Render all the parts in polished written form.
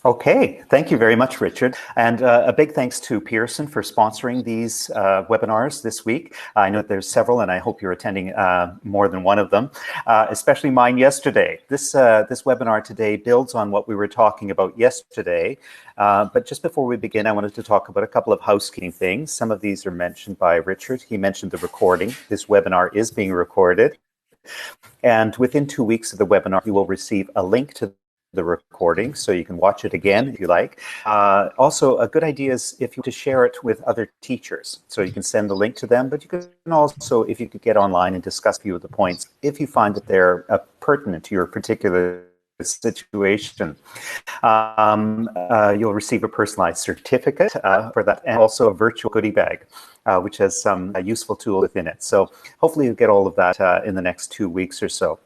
Okay, thank you very much, Richard. And a big thanks to Pearson for sponsoring these webinars this week. I know that there's several, and I hope you're attending more than one of them, especially mine yesterday. This webinar today builds on what we were talking about yesterday. But just before we begin, I wanted to talk about a couple of housekeeping things. Some of these are mentioned by Richard. He mentioned the recording. This webinar is being recorded. And within 2 weeks of the webinar, you will receive a link to the recording, so you can watch it again if you like. Also, a good idea is if you want to share it with other teachers. So you can send the link to them, but you can also, if you could get online and discuss a few of the points, if you find that they're pertinent to your particular situation. You'll receive a personalized certificate for that, and also a virtual goodie bag, which has some useful tool within it. So hopefully you'll get all of that in the next 2 weeks or so.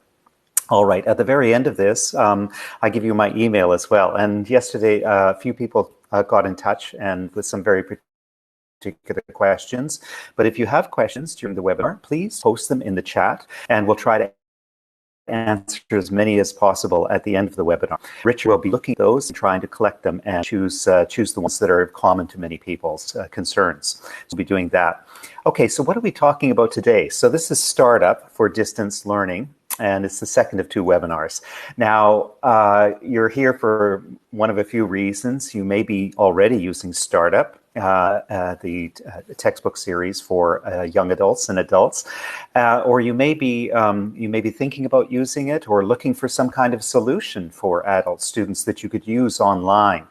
All right, at the very end of this, I give you my email as well. And yesterday, a few people got in touch and with some very particular questions. But if you have questions during the webinar, please post them in the chat, and we'll try to answer as many as possible at the end of the webinar. Richard will be looking at those and trying to collect them and choose the ones that are common to many people's concerns. So we'll be doing that. Okay, so what are we talking about today? So this is StartUp for distance learning, and it's the second of 2 webinars. Now, you're here for one of a few reasons. You may be already using StartUp, the textbook series for young adults and adults, or you may be thinking about using it or looking for some kind of solution for adult students that you could use online.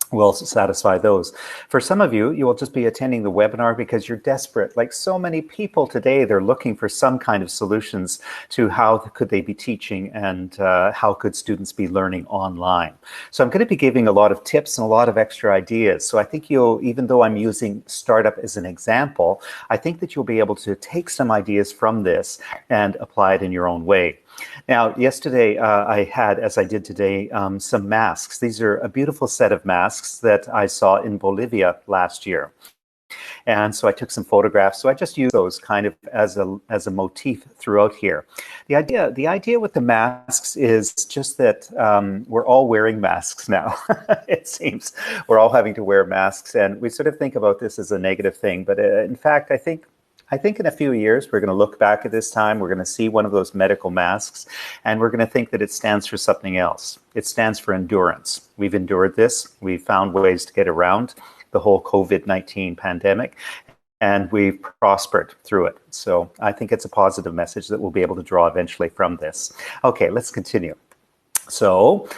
Will satisfy those. For some of you, you will just be attending the webinar because you're desperate. Like so many people today, they're looking for some kind of solutions to how could they be teaching and how could students be learning online. So I'm going to be giving a lot of tips and a lot of extra ideas. So I think even though I'm using StartUp as an example, I think that you'll be able to take some ideas from this and apply it in your own way. Now, yesterday I had, as I did today, some masks. These are a beautiful set of masks that I saw in Bolivia last year. And so I took some photographs. So I just used those kind of as a motif throughout here. The idea with the masks is just that we're all wearing masks now. It seems we're all having to wear masks, and we sort of think about this as a negative thing. But in fact, I think in a few years, we're going to look back at this time, we're going to see one of those medical masks, and we're going to think that it stands for something else. It stands for endurance. We've endured this. We've found ways to get around the whole COVID-19 pandemic, and we've prospered through it. So I think it's a positive message that we'll be able to draw eventually from this. Okay, let's continue. So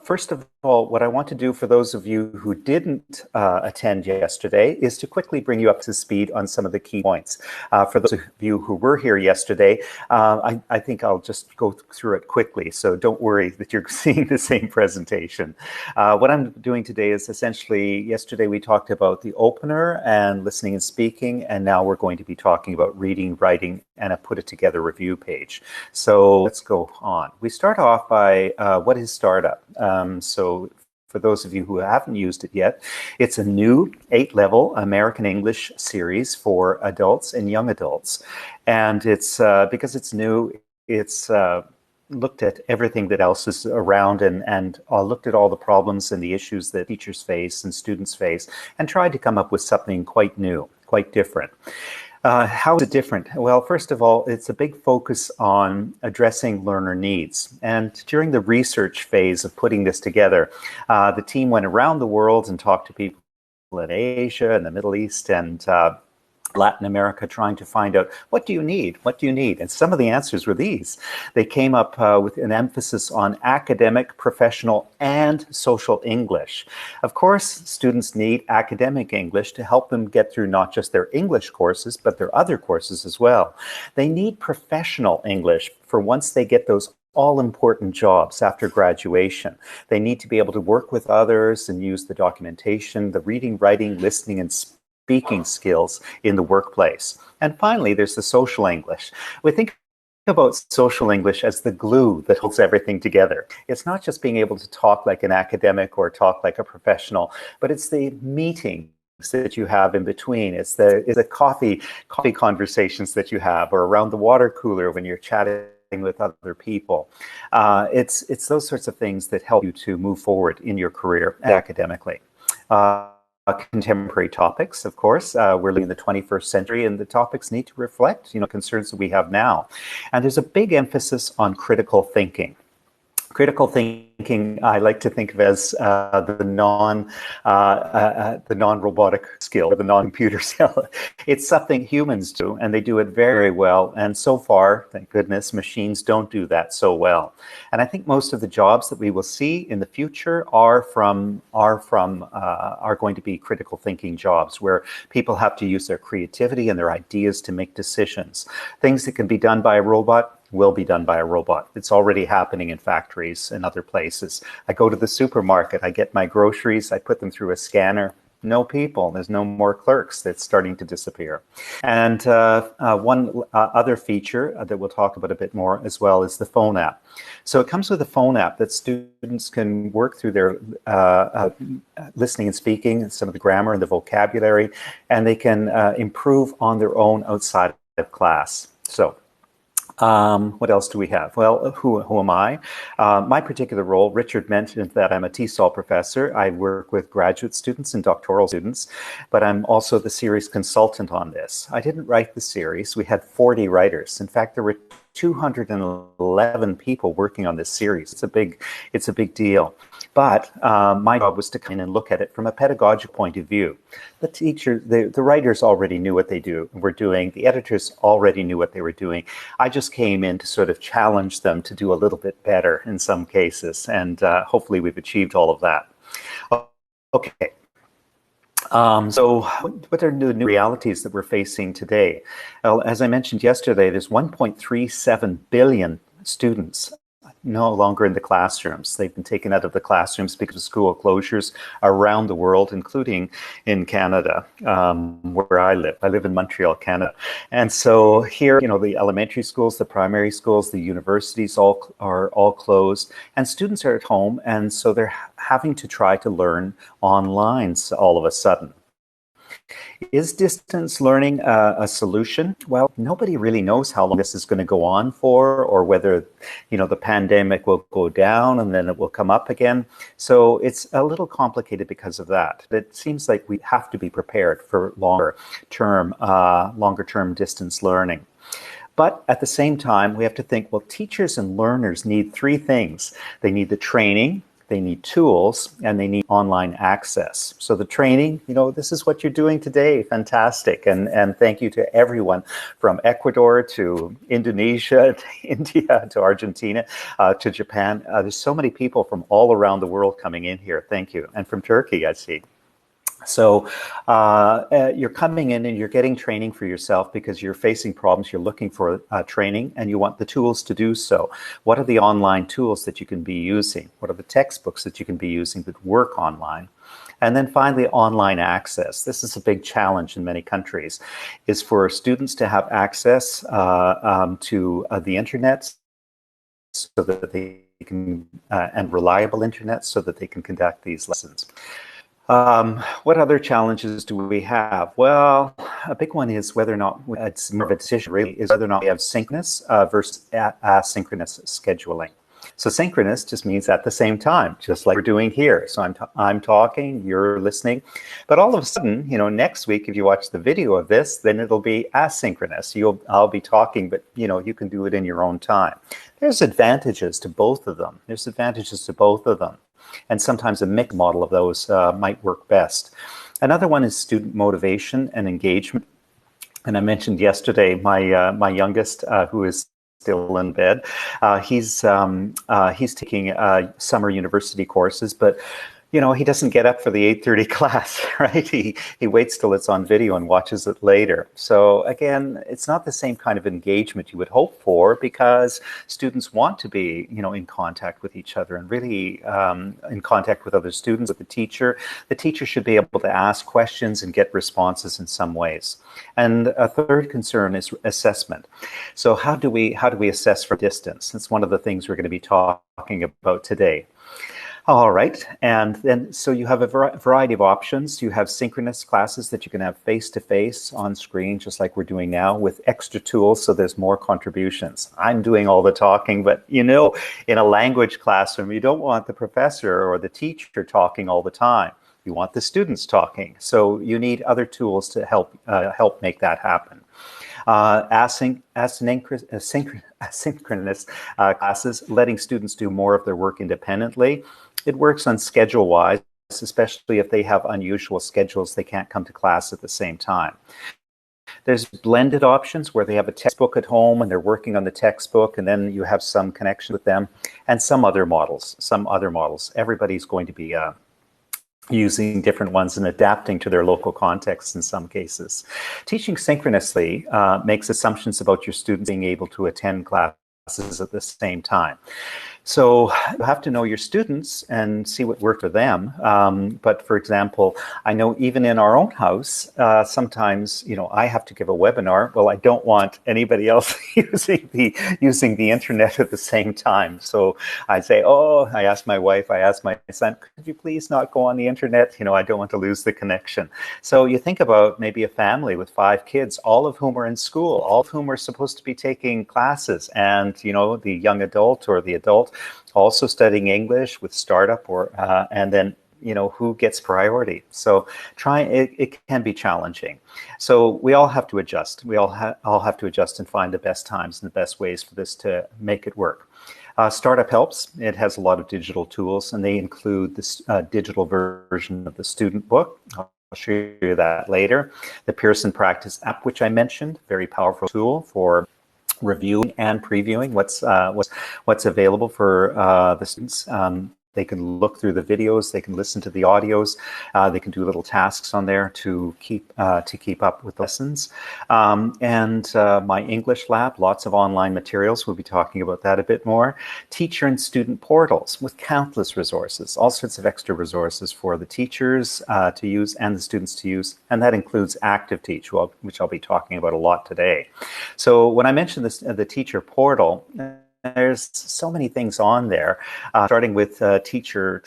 first of all, what I want to do for those of you who didn't attend yesterday is to quickly bring you up to speed on some of the key points. For those of you who were here yesterday, I think I'll just go through it quickly, so don't worry that you're seeing the same presentation. What I'm doing today is essentially, yesterday we talked about the opener and listening and speaking, and now we're going to be talking about reading, writing, and a put it together review page. So let's go on. We start off by what is StartUp? So for those of you who haven't used it yet, it's a new 8-level American English series for adults and young adults. And it's because it's new, it's looked at everything that else is around and looked at all the problems and the issues that teachers face and students face and tried to come up with something quite new, quite different. How is it different? Well, first of all, it's a big focus on addressing learner needs. And during the research phase of putting this together, the team went around the world and talked to people in Asia and the Middle East and Latin America, trying to find out, what do you need? What do you need? And some of the answers were these. They came up with an emphasis on academic, professional, and social English. Of course, students need academic English to help them get through not just their English courses, but their other courses as well. They need professional English for once they get those all-important jobs after graduation. They need to be able to work with others and use the documentation, the reading, writing, listening, and speaking skills in the workplace. And finally, there's the social English. We think about social English as the glue that holds everything together. It's not just being able to talk like an academic or talk like a professional, but it's the meetings that you have in between. It's the coffee conversations that you have, or around the water cooler when you're chatting with other people. It's those sorts of things that help you to move forward in your career academically. Contemporary topics, of course. We're living in the 21st century, and the topics need to reflect, concerns that we have now. And there's a big emphasis on critical thinking. Critical thinking, I like to think of as the non-robotic skill, or the non-computer skill. It's something humans do, and they do it very, very well. And so far, thank goodness, machines don't do that so well. And I think most of the jobs that we will see in the future are going to be critical thinking jobs, where people have to use their creativity and their ideas to make decisions. Things that can be done by a robot will be done by a robot. It's already happening in factories and other places. I go to the supermarket, I get my groceries, I put them through a scanner. No people, there's no more clerks. That's starting to disappear. And one other feature that we'll talk about a bit more as well is the phone app. So it comes with a phone app that students can work through their listening and speaking, some of the grammar and the vocabulary, and they can improve on their own outside of class. So what else do we have? Well, who am I? My particular role, Richard mentioned that I'm a TESOL professor. I work with graduate students and doctoral students, but I'm also the series consultant on this. I didn't write the series. We had 40 writers. In fact, there were 211 people working on this series. It's a big deal. But my job was to come in and look at it from a pedagogical point of view. The writers already knew what they were doing. The editors already knew what they were doing. I just came in to sort of challenge them to do a little bit better in some cases, and hopefully we've achieved all of that. Okay. So what are the new realities that we're facing today? Well, as I mentioned yesterday, there's 1.37 billion students no longer in the classrooms. They've been taken out of the classrooms because of school closures around the world, including in Canada, where I live. I live in Montreal, Canada. And so here, the elementary schools, the primary schools, the universities are all closed, and students are at home, and so they're having to try to learn online all of a sudden. Is distance learning a solution? Well, nobody really knows how long this is going to go on for, or whether, the pandemic will go down and then it will come up again. So it's a little complicated because of that. It seems like we have to be prepared for longer term distance learning. But at the same time, we have to think, well, teachers and learners need three things. They need the training, they need tools, and they need online access. So the training, this is what you're doing today. Fantastic. And thank you to everyone from Ecuador to Indonesia, to India, to Argentina, to Japan. There's so many people from all around the world coming in here. Thank you. And from Turkey, I see. So you're coming in and you're getting training for yourself because you're facing problems. You're looking for training and you want the tools to do so. What are the online tools that you can be using? What are the textbooks that you can be using that work online? And then finally, online access. This is a big challenge in many countries, is for students to have access to the internet so that they can, and reliable internet so that they can conduct these lessons. What other challenges do we have? Well, a big one is whether or not, it's more of a decision really, is whether or not we have synchronous versus asynchronous scheduling. So synchronous just means at the same time, just like we're doing here. So I'm talking, you're listening. But all of a sudden, next week, if you watch the video of this, then it'll be asynchronous. I'll be talking, but you can do it in your own time. There's advantages to both of them. And sometimes a mixed model of those might work best. Another one is student motivation and engagement. And I mentioned yesterday my youngest, who is still in bed, he's taking summer university courses, but he doesn't get up for the 8:30 class, right? He waits till it's on video and watches it later. So again, it's not the same kind of engagement you would hope for, because students want to be, in contact with each other and really in contact with other students, with the teacher. The teacher should be able to ask questions and get responses in some ways. And a third concern is assessment. So how do we assess from distance? That's one of the things we're going to be talking about today. All right. And then, so you have a variety of options. You have synchronous classes that you can have face-to-face on screen, just like we're doing now, with extra tools, so there's more contributions. I'm doing all the talking, but you know, in a language classroom, you don't want the professor or the teacher talking all the time. You want the students talking. So you need other tools to help make that happen. Asynchronous classes, letting students do more of their work independently. It works on schedule-wise, especially if they have unusual schedules, they can't come to class at the same time. There's blended options where they have a textbook at home and they're working on the textbook, and then you have some connection with them, and some other models. Everybody's going to be using different ones and adapting to their local context in some cases. Teaching synchronously makes assumptions about your students being able to attend classes at the same time. So you have to know your students and see what worked for them. But for example, I know even in our own house, sometimes, you know, I have to give a webinar. Well, I don't want anybody else using the internet at the same time. So I say, oh, I ask my wife, I ask my son, could you please not go on the internet? You know, I don't want to lose the connection. So you think about maybe a family with 5 kids, all of whom are in school, all of whom are supposed to be taking classes, and, you know, the young adult or the adult also studying English with StartUp, or and then, you know, who gets priority. So it can be challenging. So we all have to adjust. We all have to adjust and find the best times and the best ways for this to make it work. StartUp helps. It has a lot of digital tools, and they include this digital version of the student book. I'll show you that later. The Pearson Practice app, which I mentioned, very powerful tool for reviewing and previewing what's available for the students. They can look through the videos, they can listen to the audios, they can do little tasks on there to keep up with lessons. And my English lab, lots of online materials. We'll be talking about that a bit more. Teacher and student portals with countless resources, all sorts of extra resources for the teachers to use and the students to use. And that includes Active Teach, which I'll be talking about a lot today. So when I mentioned this, the teacher portal, there's so many things on there, starting with teaching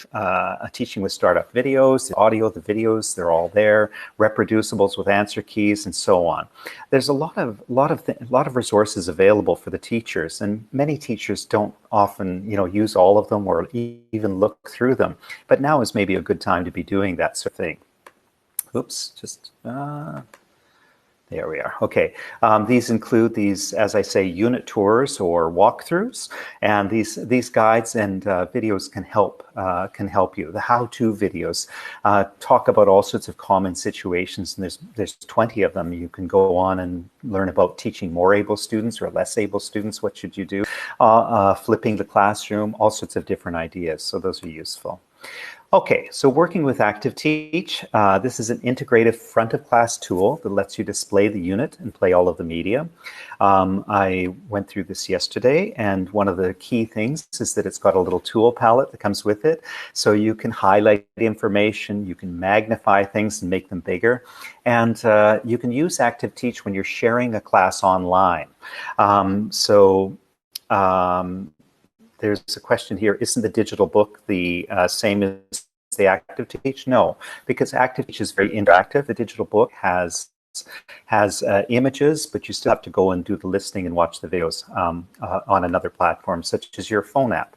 with StartUp videos, the audio, the videos, they're all there, reproducibles with answer keys, and so on. There's a lot of resources available for the teachers, and many teachers don't often, you know, use all of them or even look through them. But now is maybe a good time to be doing that sort of thing. Oops, just. There we are. Okay. These include as I say, unit tours or walkthroughs, and these guides and videos can help you. The how-to videos talk about all sorts of common situations, and there's 20 of them. You can go on and learn about teaching more able students or less able students. What should you do? Flipping the classroom, all sorts of different ideas. So those are useful. Okay, so working with Active Teach, this is an integrative front-of-class tool that lets you display the unit and play all of the media. I went through this yesterday, and one of the key things is that it's got a little tool palette that comes with it, so you can highlight the information, you can magnify things and make them bigger, and you can use Active Teach when you're sharing a class online. There's a question here, isn't the digital book the same as the Active Teach? No, because Active Teach is very interactive. The digital book has images, but you still have to go and do the listening and watch the videos on another platform, such as your phone app.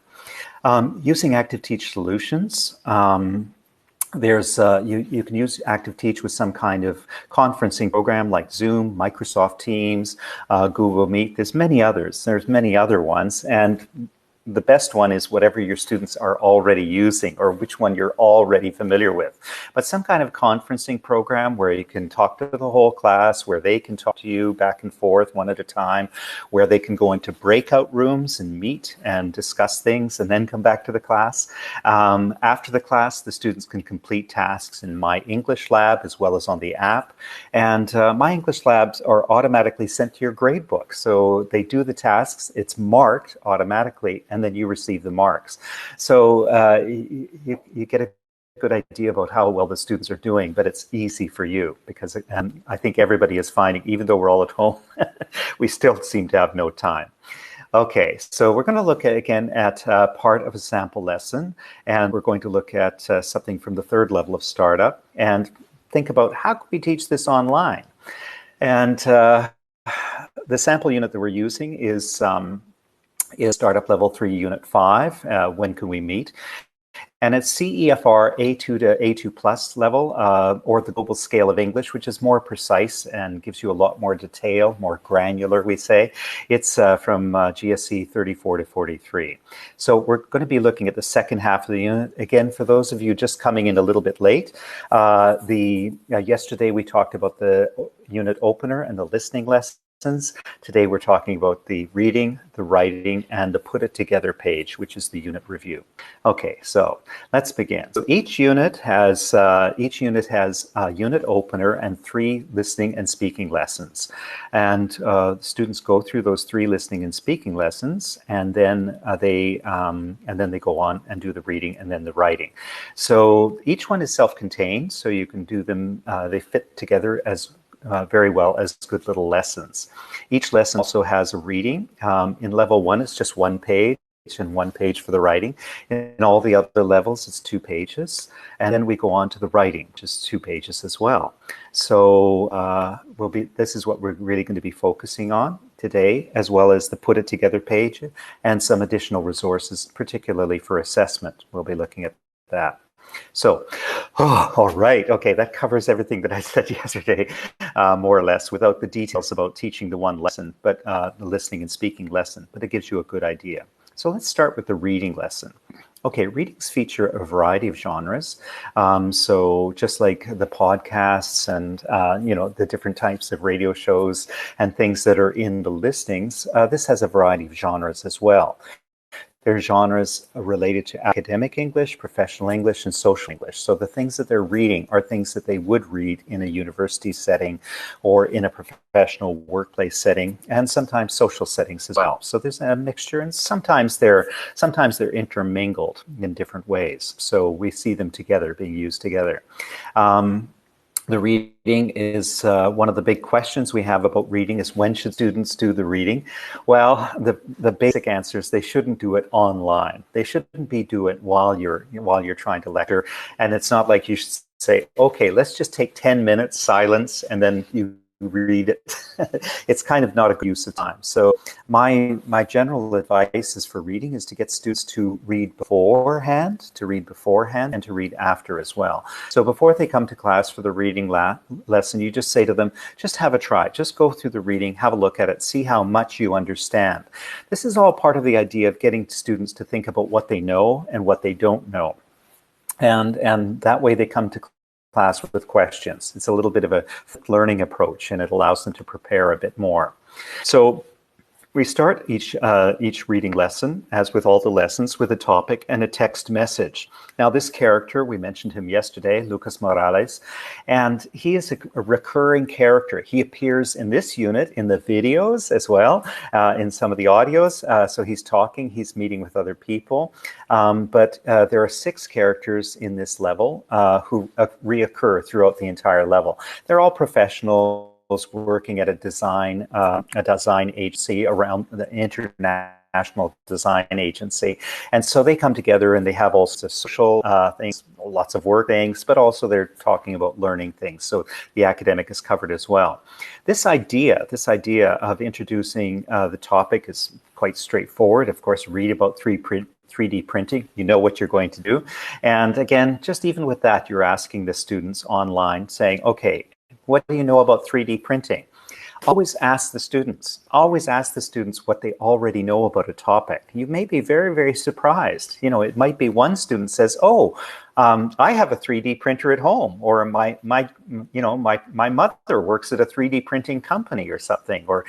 Using Active Teach solutions, you can use Active Teach with some kind of conferencing program like Zoom, Microsoft Teams, Google Meet. There's many others. There's many other ones, and the best one is whatever your students are already using or which one you're already familiar with. But some kind of conferencing program where you can talk to the whole class, where they can talk to you back and forth one at a time, where they can go into breakout rooms and meet and discuss things and then come back to the class. After the class, the students can complete tasks in My English Lab as well as on the app. And My English Labs are automatically sent to your gradebook. So they do the tasks, it's marked automatically, and then you receive the marks. So you get a good idea about how well the students are doing, but it's easy for you because I think everybody is finding, even though we're all at home, we still seem to have no time. Okay, so we're going to look again at part of a sample lesson, and we're going to look at something from the third level of startup and think about how can we teach this online. And the sample unit that we're using is Startup Level 3, Unit 5, When Can We Meet? And it's CEFR A2 to A2 plus level, or the global scale of English, which is more precise and gives you a lot more detail, more granular, we say. It's from GSC 34 to 43. So we're going to be looking at the second half of the unit. Again, for those of you just coming in a little bit late, yesterday we talked about the unit opener and the listening lessons. Today we're talking about the reading, the writing, and the put it together page, which is the unit review. Okay, so let's begin. So each unit has a unit opener and 3 listening and speaking lessons, and students go through those 3 listening and speaking lessons, and then they go on and do the reading and then the writing. So each one is self-contained, so you can do them. They fit together as very well as good little lessons. Each lesson also has a reading. In level 1, it's just 1 page and 1 page for the writing. In all the other levels, it's 2 pages. And then we go on to the writing, just 2 pages as well. So this is what we're really going to be focusing on today, as well as the put it together page and some additional resources, particularly for assessment. We'll be looking at that. So, all right. Okay, that covers everything that I said yesterday, more or less, without the details about teaching the one lesson, but the listening and speaking lesson. But it gives you a good idea. So let's start with the reading lesson. Okay, readings feature a variety of genres. So just like the podcasts and the different types of radio shows and things that are in the listings, this has a variety of genres as well. There are genres related to academic English, professional English, and social English. So the things that they're reading are things that they would read in a university setting or in a professional workplace setting, and sometimes social settings as well. So there's a mixture, and sometimes they're intermingled in different ways. So we see them together, being used together. The reading is one of the big questions we have about reading is when should students do the reading? Well, the basic answer is they shouldn't do it online. They shouldn't do it while you're trying to lecture. And it's not like you should say, okay, let's just take 10 minutes silence and then you read it. It's kind of not a good use of time. So my general advice is for reading is to get students to read beforehand, and to read after as well. So before they come to class for the reading lesson, you just say to them, just have a try. Just go through the reading, have a look at it, see how much you understand. This is all part of the idea of getting students to think about what they know and what they don't know. And that way they come to class with questions. It's a little bit of a learning approach, and it allows them to prepare a bit more. So we start each reading lesson, as with all the lessons, with a topic and a text message. Now, this character, we mentioned him yesterday, Lucas Morales, and he is a recurring character. He appears in this unit, in the videos as well, in some of the audios. So he's talking, he's meeting with other people. But there are 6 characters in this level who reoccur throughout the entire level. They're all professionals working at a design agency around the international design agency. And so they come together and they have all sorts of social things, lots of work things, but also they're talking about learning things. So the academic is covered as well. This idea of introducing the topic is quite straightforward. Of course, read about 3D printing, you know what you're going to do. And again, just even with that, you're asking the students online saying, okay, what do you know about 3D printing? Always ask the students what they already know about a topic. You may be very, very surprised. It might be one student says, I have a 3D printer at home, or my mother works at a 3D printing company or something, or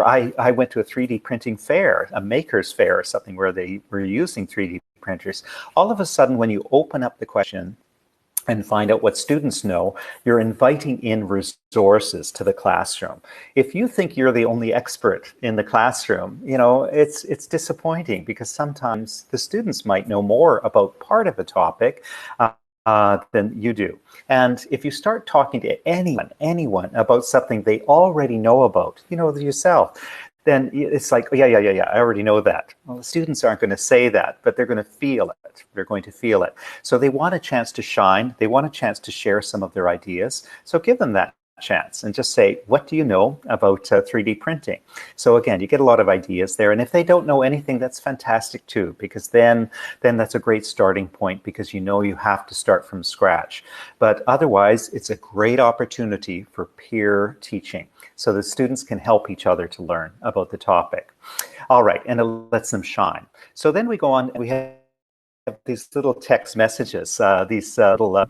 I went to a 3D printing fair, a maker's fair or something where they were using 3D printers. All of a sudden, when you open up the question and find out what students know, you're inviting in resources to the classroom. If you think you're the only expert in the classroom, it's disappointing, because sometimes the students might know more about part of a topic than you do. And if you start talking to anyone about something they already know about, yourself, then it's like, oh, yeah, I already know that. Well, the students aren't going to say that, but they're going to feel it. They're going to feel it. So they want a chance to shine. They want a chance to share some of their ideas. So give them that chance and just say, what do you know about 3D printing? So again, you get a lot of ideas there. And if they don't know anything, that's fantastic too, because then that's a great starting point, because you know you have to start from scratch. But otherwise, it's a great opportunity for peer teaching. So the students can help each other to learn about the topic. All right, and it lets them shine. So then we go on, we have these little text messages, these little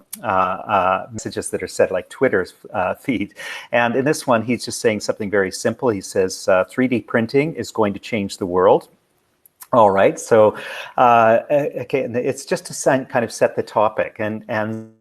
messages that are set like Twitter's feed. And in this one, he's just saying something very simple. He says, 3D printing is going to change the world. All right, so okay, and it's just to kind of set the topic. And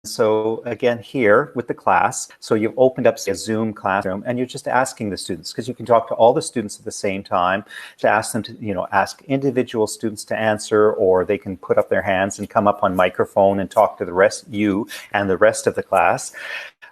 so again, here with the class, so you've opened up a Zoom classroom and you're just asking the students, because you can talk to all the students at the same time, to ask them to, ask individual students to answer, or they can put up their hands and come up on microphone and talk to the rest, you and the rest of the class.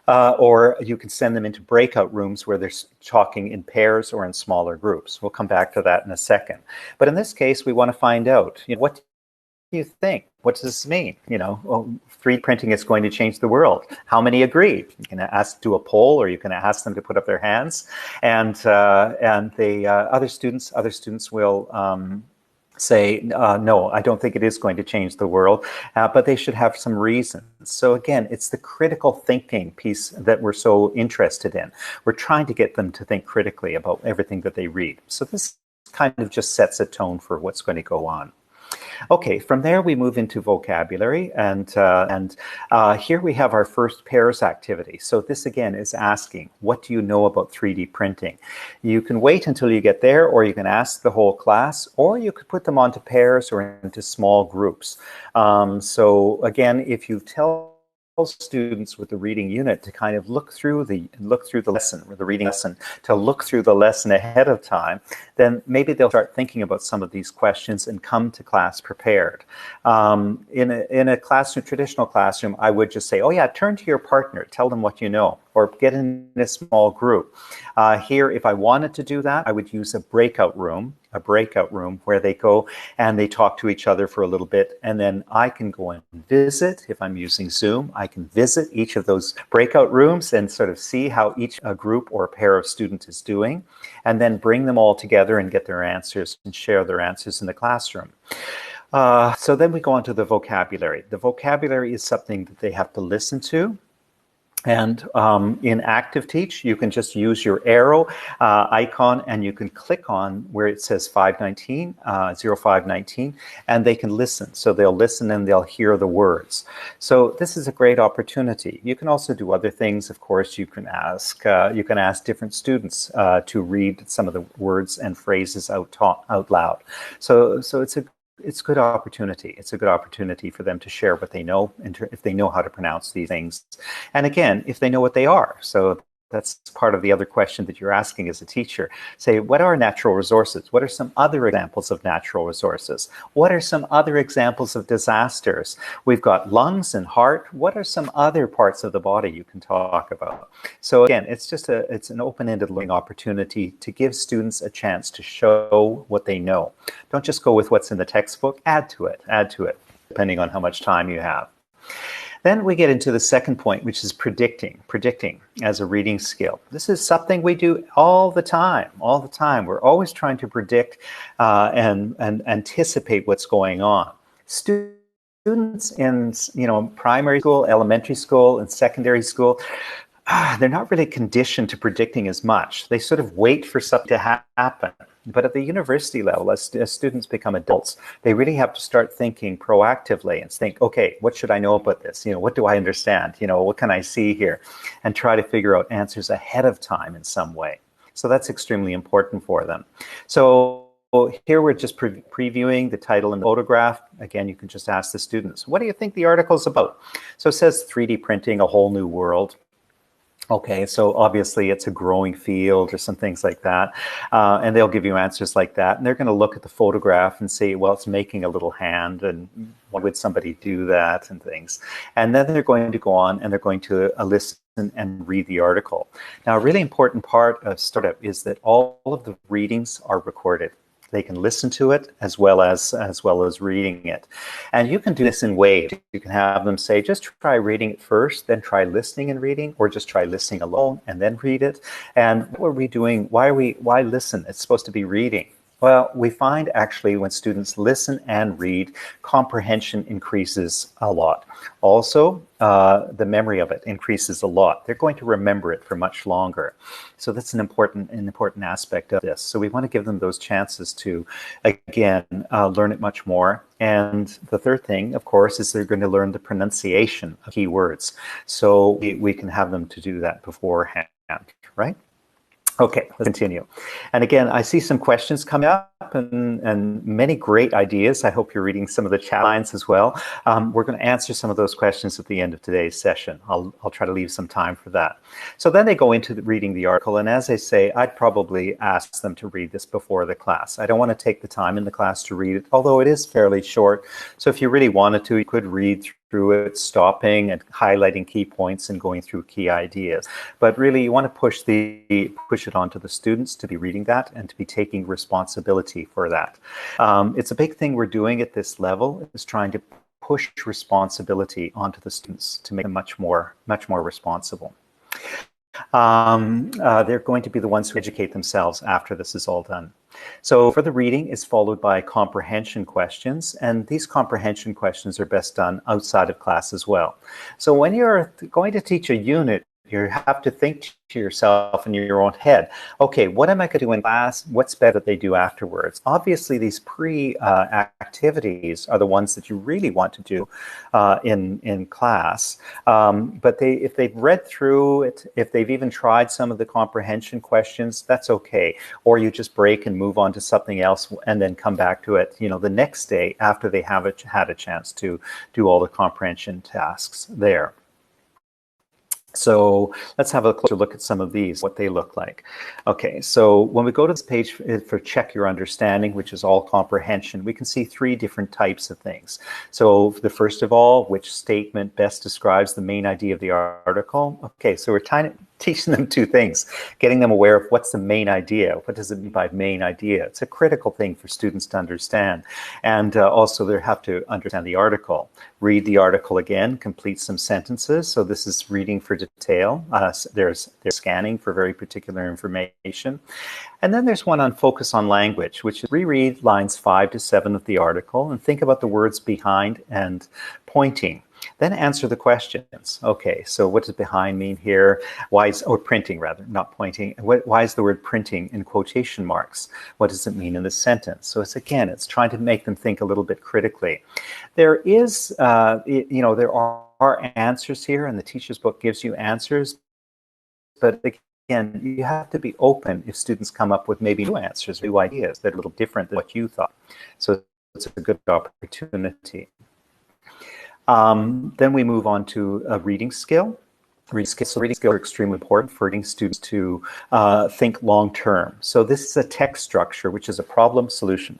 Or you can send them into breakout rooms where they're talking in pairs or in smaller groups. We'll come back to that in a second. But in this case, we want to find out, what do you think? What does this mean? 3D printing is going to change the world. How many agree? You can do a poll, or you can ask them to put up their hands, and the other students will say, no, I don't think it is going to change the world, but they should have some reasons. So again, it's the critical thinking piece that we're so interested in. We're trying to get them to think critically about everything that they read. So this kind of just sets a tone for what's going to go on. Okay, from there we move into vocabulary, and here we have our first pairs activity. So this again is asking, what do you know about 3D printing? You can wait until you get there, or you can ask the whole class, or you could put them onto pairs or into small groups. So again, if you tell students with the reading unit to kind of look through the lesson, or the reading lesson, to look through the lesson ahead of time, then maybe they'll start thinking about some of these questions and come to class prepared. In a classroom, traditional classroom, I would just say, oh yeah, turn to your partner, tell them what you know, or get in a small group. Here, if I wanted to do that, I would use a breakout room where they go and they talk to each other for a little bit, and then I can go and visit. If I'm using Zoom, I can visit each of those breakout rooms and sort of see how each group or pair of students is doing, and then bring them all together and get their answers and share their answers in the classroom. So then we go on to the vocabulary. The vocabulary is something that they have to listen to. And in Active Teach, you can just use your arrow icon, and you can click on where it says 519, 0519, and they can listen. So they'll listen and they'll hear the words. So this is a great opportunity. You can also do other things. Of course, you can ask different students to read some of the words and phrases out loud. So it's a good opportunity. It's a good opportunity for them to share what they know, if they know how to pronounce these things. And again, if they know what they are. So that's part of the other question that you're asking as a teacher. Say, what are natural resources? What are some other examples of natural resources? What are some other examples of disasters? We've got lungs and heart. What are some other parts of the body you can talk about? So again, it's an open-ended learning opportunity to give students a chance to show what they know. Don't just go with what's in the textbook. Add to it, depending on how much time you have. Then we get into the second point, which is predicting as a reading skill. This is something we do all the time. We're always trying to predict and anticipate what's going on. Students in primary school, elementary school, and secondary school, they're not really conditioned to predicting as much. They sort of wait for something to happen. But at the university level, as students become adults, they really have to start thinking proactively and think, okay, what should I know about this? What do I understand? What can I see here? And try to figure out answers ahead of time in some way. So that's extremely important for them. So here we're just previewing the title and the photograph. Again, you can just ask the students, what do you think the article's about? So it says 3D printing, a whole new world. Okay, so obviously it's a growing field or some things like that. And they'll give you answers like that. And they're going to look at the photograph and say, well, it's making a little hand. And why would somebody do that and things? And then they're going to go on and they're going to listen and read the article. Now, a really important part of StartUp is that all of the readings are recorded. They can listen to it as well as reading it. And you can do this in waves. You can have them say, just try reading it first, then try listening and reading, or just try listening alone and then read it. And what are we doing? Why listen? It's supposed to be reading. Well, we find actually when students listen and read, comprehension increases a lot. Also, the memory of it increases a lot. They're going to remember it for much longer. So that's an important aspect of this. So we want to give them those chances to, again, learn it much more. And the third thing, of course, is they're going to learn the pronunciation of key words. So we can have them to do that beforehand, right? Okay, let's continue. And again, I see some questions coming up and many great ideas. I hope you're reading some of the chat lines as well. We're going to answer some of those questions at the end of today's session. I'll try to leave some time for that. So then they go into reading the article. And as I say, I'd probably ask them to read this before the class. I don't want to take the time in the class to read it, although it is fairly short. So if you really wanted to, you could read through it, stopping and highlighting key points and going through key ideas. But really, you want to push it onto the students to be reading that and to be taking responsibility for that. It's a big thing we're doing at this level, is trying to push responsibility onto the students to make them much more responsible. They're going to be the ones who educate themselves after this is all done. So for the reading is followed by comprehension questions, and these comprehension questions are best done outside of class as well. So when you're going to teach a unit, you have to think to yourself in your own head, okay, what am I going to do in class? What's better that they do afterwards? Obviously, these pre-activities are the ones that you really want to do in class. But if they've read through it, if they've even tried some of the comprehension questions, that's okay. Or you just break and move on to something else and then come back to it, the next day after they have had a chance to do all the comprehension tasks there. So let's have a closer look at some of these, what they look like. Okay, so when we go to this page for check your understanding, which is all comprehension, we can see three different types of things. So the first of all, which statement best describes the main idea of the article? Okay, so we're teaching them two things, getting them aware of what's the main idea. What does it mean by main idea? It's a critical thing for students to understand. And also they have to understand the article. Read the article again, complete some sentences. So this is reading for detail. There's scanning for very particular information. And then there's one on focus on language, which is reread lines 5 to 7 of the article and think about the words behind and pointing. Then answer the questions. Okay, so what does behind mean here? Or printing rather, not pointing. Why is the word printing in quotation marks? What does it mean in this sentence? So it's trying to make them think a little bit critically. There is, there are answers here, and the teacher's book gives you answers, but again, you have to be open if students come up with maybe new answers, new ideas that are a little different than what you thought. So it's a good opportunity. Then we move on to a reading skill. So reading skills are extremely important for getting students to think long term. So this is a text structure, which is a problem solution.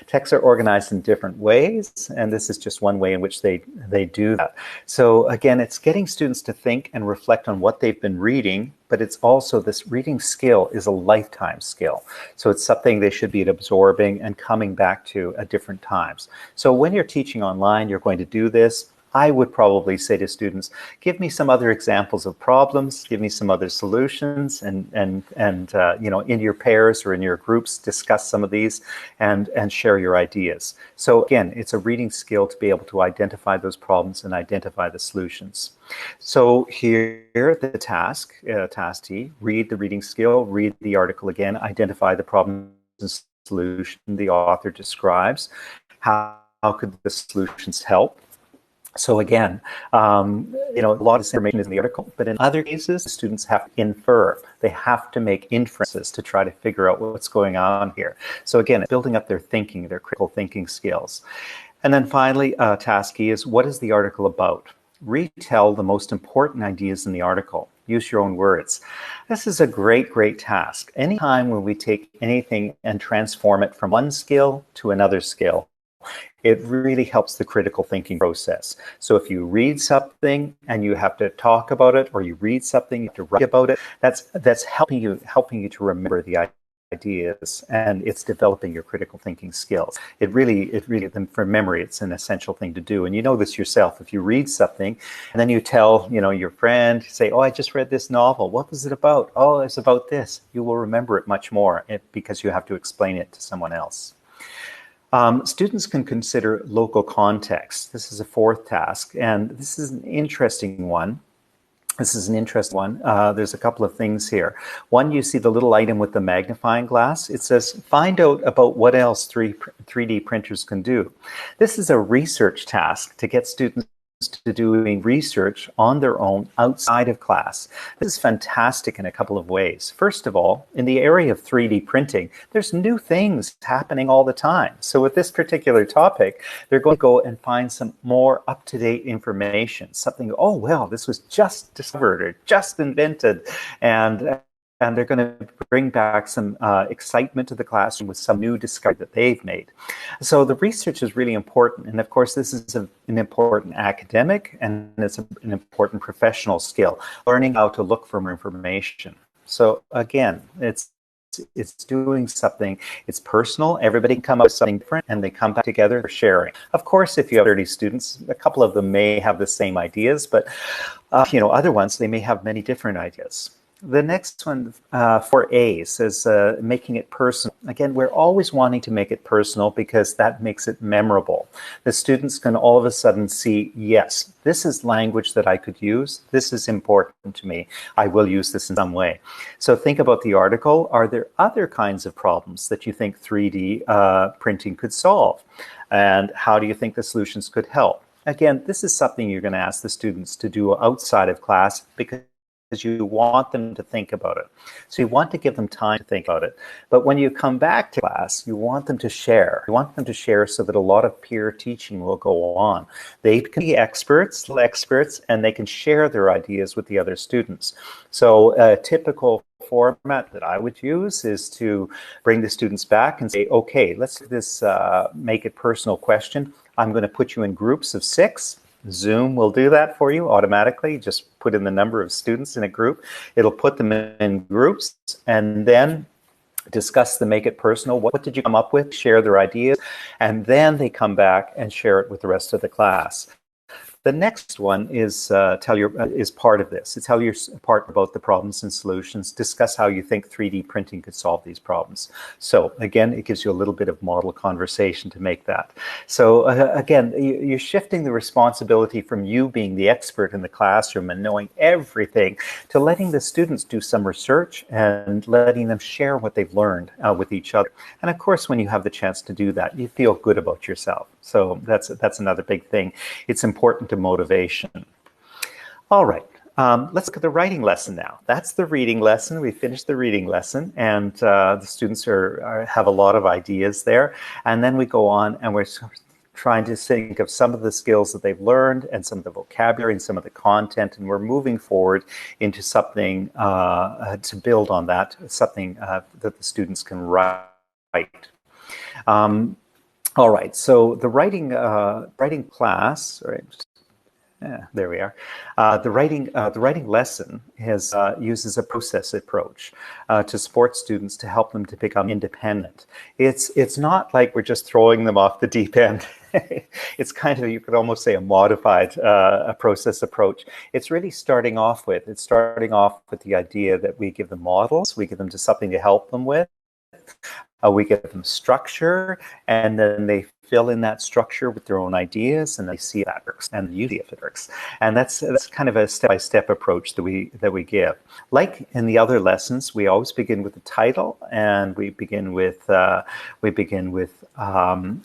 Texts are organized in different ways, and this is just one way in which they do that. So again, it's getting students to think and reflect on what they've been reading, but it's also this reading skill is a lifetime skill. So it's something they should be absorbing and coming back to at different times. So when you're teaching online, you're going to do this. I would probably say to students, give me some other examples of problems, give me some other solutions, and in your pairs or in your groups, discuss some of these and share your ideas. So again, it's a reading skill to be able to identify those problems and identify the solutions. So here, the task T, read the reading skill, read the article again, identify the problem and solution the author describes. How could the solutions help? So again, a lot of this information is in the article, but in other cases, students have to infer. They have to make inferences to try to figure out what's going on here. So again, building up their thinking, their critical thinking skills. And then finally, task E is, what is the article about? Retell the most important ideas in the article. use your own words. This is a great task. Anytime when we take anything and transform it from one skill to another skill, it really helps the critical thinking process. So if you read something and you have to talk about it, or you read something, you have to write about it, that's helping you to remember the ideas, and it's developing your critical thinking skills. It really, for memory, it's an essential thing to do. And you know this yourself. If you read something and then you tell, your friend, say, oh, I just read this novel. What was it about? Oh, it's about this. You will remember it much more because you have to explain it to someone else. Students can consider local context. This is a fourth task, and this is an interesting one. There's a couple of things here. One, you see the little item with the magnifying glass. It says, find out about what else 3D printers can do. This is a research task to get students to doing research on their own outside of class. This is fantastic in a couple of ways. First of all, in the area of 3D printing, there's new things happening all the time. So with this particular topic, they're going to go and find some more up-to-date information, something, oh, well, this was just discovered or just invented, and they're going to bring back some excitement to the classroom with some new discovery that they've made. So the research is really important. And of course, this is an important academic and it's an important professional skill, learning how to look for more information. So again, it's doing something, it's personal, everybody can come up with something different and they come back together for sharing. Of course, if you have 30 students, a couple of them may have the same ideas, but other ones, they may have many different ideas. The next one, 4A, says making it personal. Again, we're always wanting to make it personal because that makes it memorable. The students can all of a sudden see, yes, this is language that I could use. This is important to me. I will use this in some way. So think about the article. Are there other kinds of problems that you think 3D printing could solve? And how do you think the solutions could help? Again, this is something you're going to ask the students to do outside of class because you want them to think about it. So you want to give them time to think about it. But when you come back to class, you want them to share. You want them to share so that a lot of peer teaching will go on. They can be experts, and they can share their ideas with the other students. So a typical format that I would use is to bring the students back and say, okay, let's do this make it personal question. I'm going to put you in groups of 6. Zoom will do that for you automatically. Just put in the number of students in a group. It'll put them in groups and then discuss the make it personal. What did you come up with? Share their ideas. And then they come back and share it with the rest of the class. The next one is is part of this. It's tell your part about the problems and solutions. Discuss how you think 3D printing could solve these problems. So again, it gives you a little bit of model conversation to make that. So again, you're shifting the responsibility from you being the expert in the classroom and knowing everything to letting the students do some research and letting them share what they've learned with each other. And of course, when you have the chance to do that, you feel good about yourself. So that's another big thing. It's important to motivation. All right, let's look at the writing lesson now. That's the reading lesson. We finished the reading lesson, and the students have a lot of ideas there. And then we go on, and we're trying to think of some of the skills that they've learned and some of the vocabulary and some of the content, and we're moving forward into something to build on that, something that the students can write. All right, so the writing class, right? Yeah, there we are. The writing lesson uses a process approach to support students to help them to become independent. It's not like we're just throwing them off the deep end. It's kind of, you could almost say, a modified process approach. It's really starting off with the idea that we give them models, we give them just something to help them with. We give them structure, and then they fill in that structure with their own ideas, and they see if that works, and usually if it works. And that's kind of a step-by-step approach that we give. Like in the other lessons, we always begin with the title, and we begin with a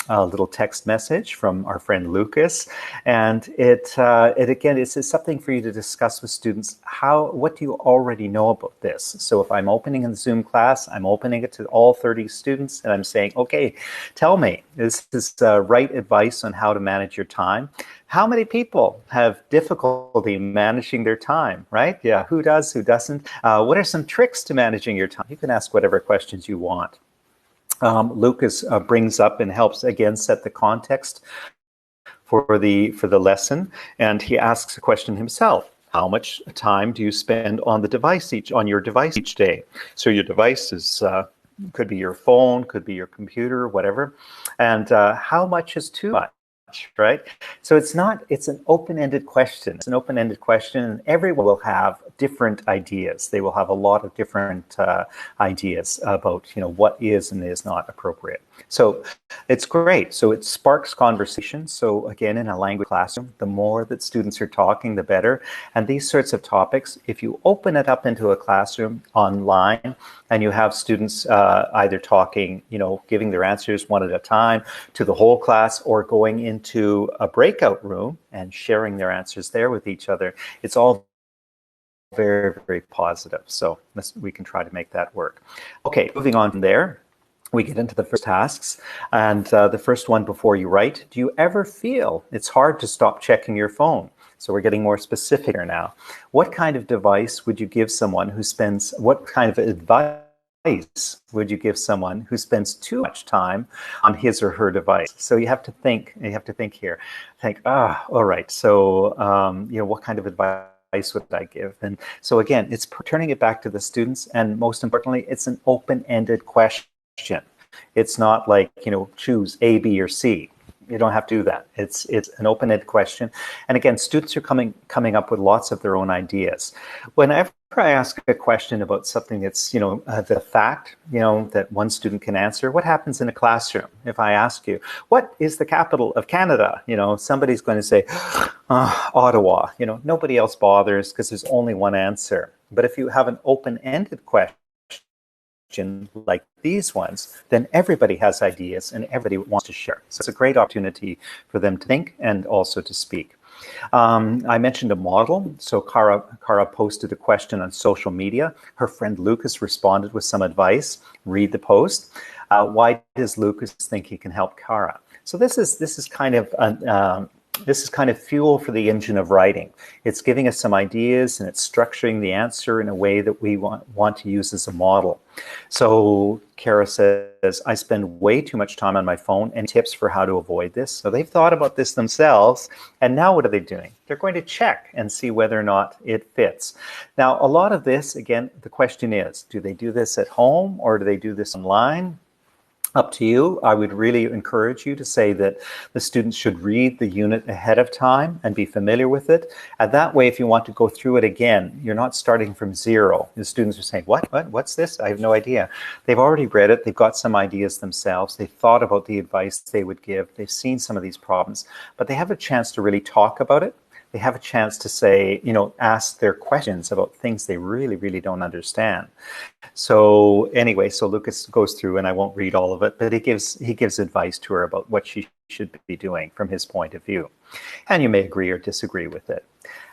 little text message from our friend Lucas, and it again, it's something for you to discuss with students. What do you already know about this? So if I'm opening a Zoom class, I'm opening it to all 30 students, and I'm saying, okay, tell me, this is is write advice on how to manage your time. How many people have difficulty managing their time, right? Yeah, who does, who doesn't? What are some tricks to managing your time? You can ask whatever questions you want. Lucas brings up and helps again set the context for the lesson, and he asks a question himself. How much time do you spend on your device each day? So your device is could be your phone, could be your computer, whatever. And how much is too much? Right? So it's an open-ended question. It's an open-ended question, and everyone will have different ideas. They will have a lot of different ideas about, what is and is not appropriate. So it's great. So it sparks conversation. So again, in a language classroom, the more that students are talking, the better. And these sorts of topics, if you open it up into a classroom online and you have students either talking, giving their answers one at a time to the whole class, or going into a breakout room and sharing their answers there with each other, it's all very, very positive. So we can try to make that work. Okay, moving on from there, we get into the first tasks. And the first one, before you write, do you ever feel it's hard to stop checking your phone? So we're getting more specific here now. What kind of device would you give someone who spends, what kind of advice would you give someone who spends too much time on his or her device? So you have to think here. All right, so, what kind of advice would I give? And so again, it's turning it back to the students, and most importantly, it's an open-ended question. It's not like, choose A, B, or C. You don't have to do that. It's an open-ended question. And again, students are coming up with lots of their own ideas. Whenever I ask a question about something that's, the fact, that one student can answer, what happens in a classroom? If I ask you, what is the capital of Canada? Somebody's going to say, Ottawa. Nobody else bothers because there's only one answer. But if you have an open-ended question, like these ones, then everybody has ideas and everybody wants to share. So it's a great opportunity for them to think and also to speak. I mentioned a model. So Cara posted a question on social media. Her friend Lucas responded with some advice. Read the post. Why does Lucas think he can help Cara? So this is kind of fuel for the engine of writing. It's giving us some ideas, and it's structuring the answer in a way that we want to use as a model. So Kara says, I spend way too much time on my phone. Any tips for how to avoid this? So they've thought about this themselves, and now what are they doing? They're going to check and see whether or not it fits. Now, a lot of this, again, the question is, do they do this at home or do they do this online? Up to you. I would really encourage you to say that the students should read the unit ahead of time and be familiar with it. And that way, if you want to go through it again, you're not starting from zero. The students are saying, what's this? I have no idea. They've already read it. They've got some ideas themselves. They've thought about the advice they would give. They've seen some of these problems, but they have a chance to really talk about it. They have a chance to say, ask their questions about things they really, really don't understand. So anyway, so Lucas goes through, and I won't read all of it, but he gives advice to her about what she should be doing from his point of view. And you may agree or disagree with it.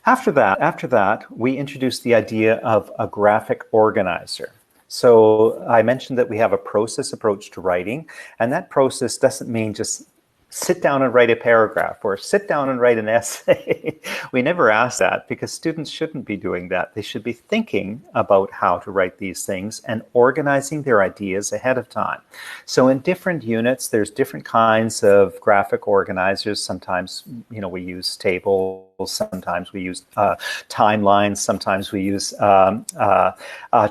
After that, we introduce the idea of a graphic organizer. So I mentioned that we have a process approach to writing, and that process doesn't mean just sit down and write a paragraph or sit down and write an essay. We never ask that because students shouldn't be doing that. They should be thinking about how to write these things and organizing their ideas ahead of time. So in different units, there's different kinds of graphic organizers. Sometimes, we use tables. Sometimes we use timelines. Sometimes we use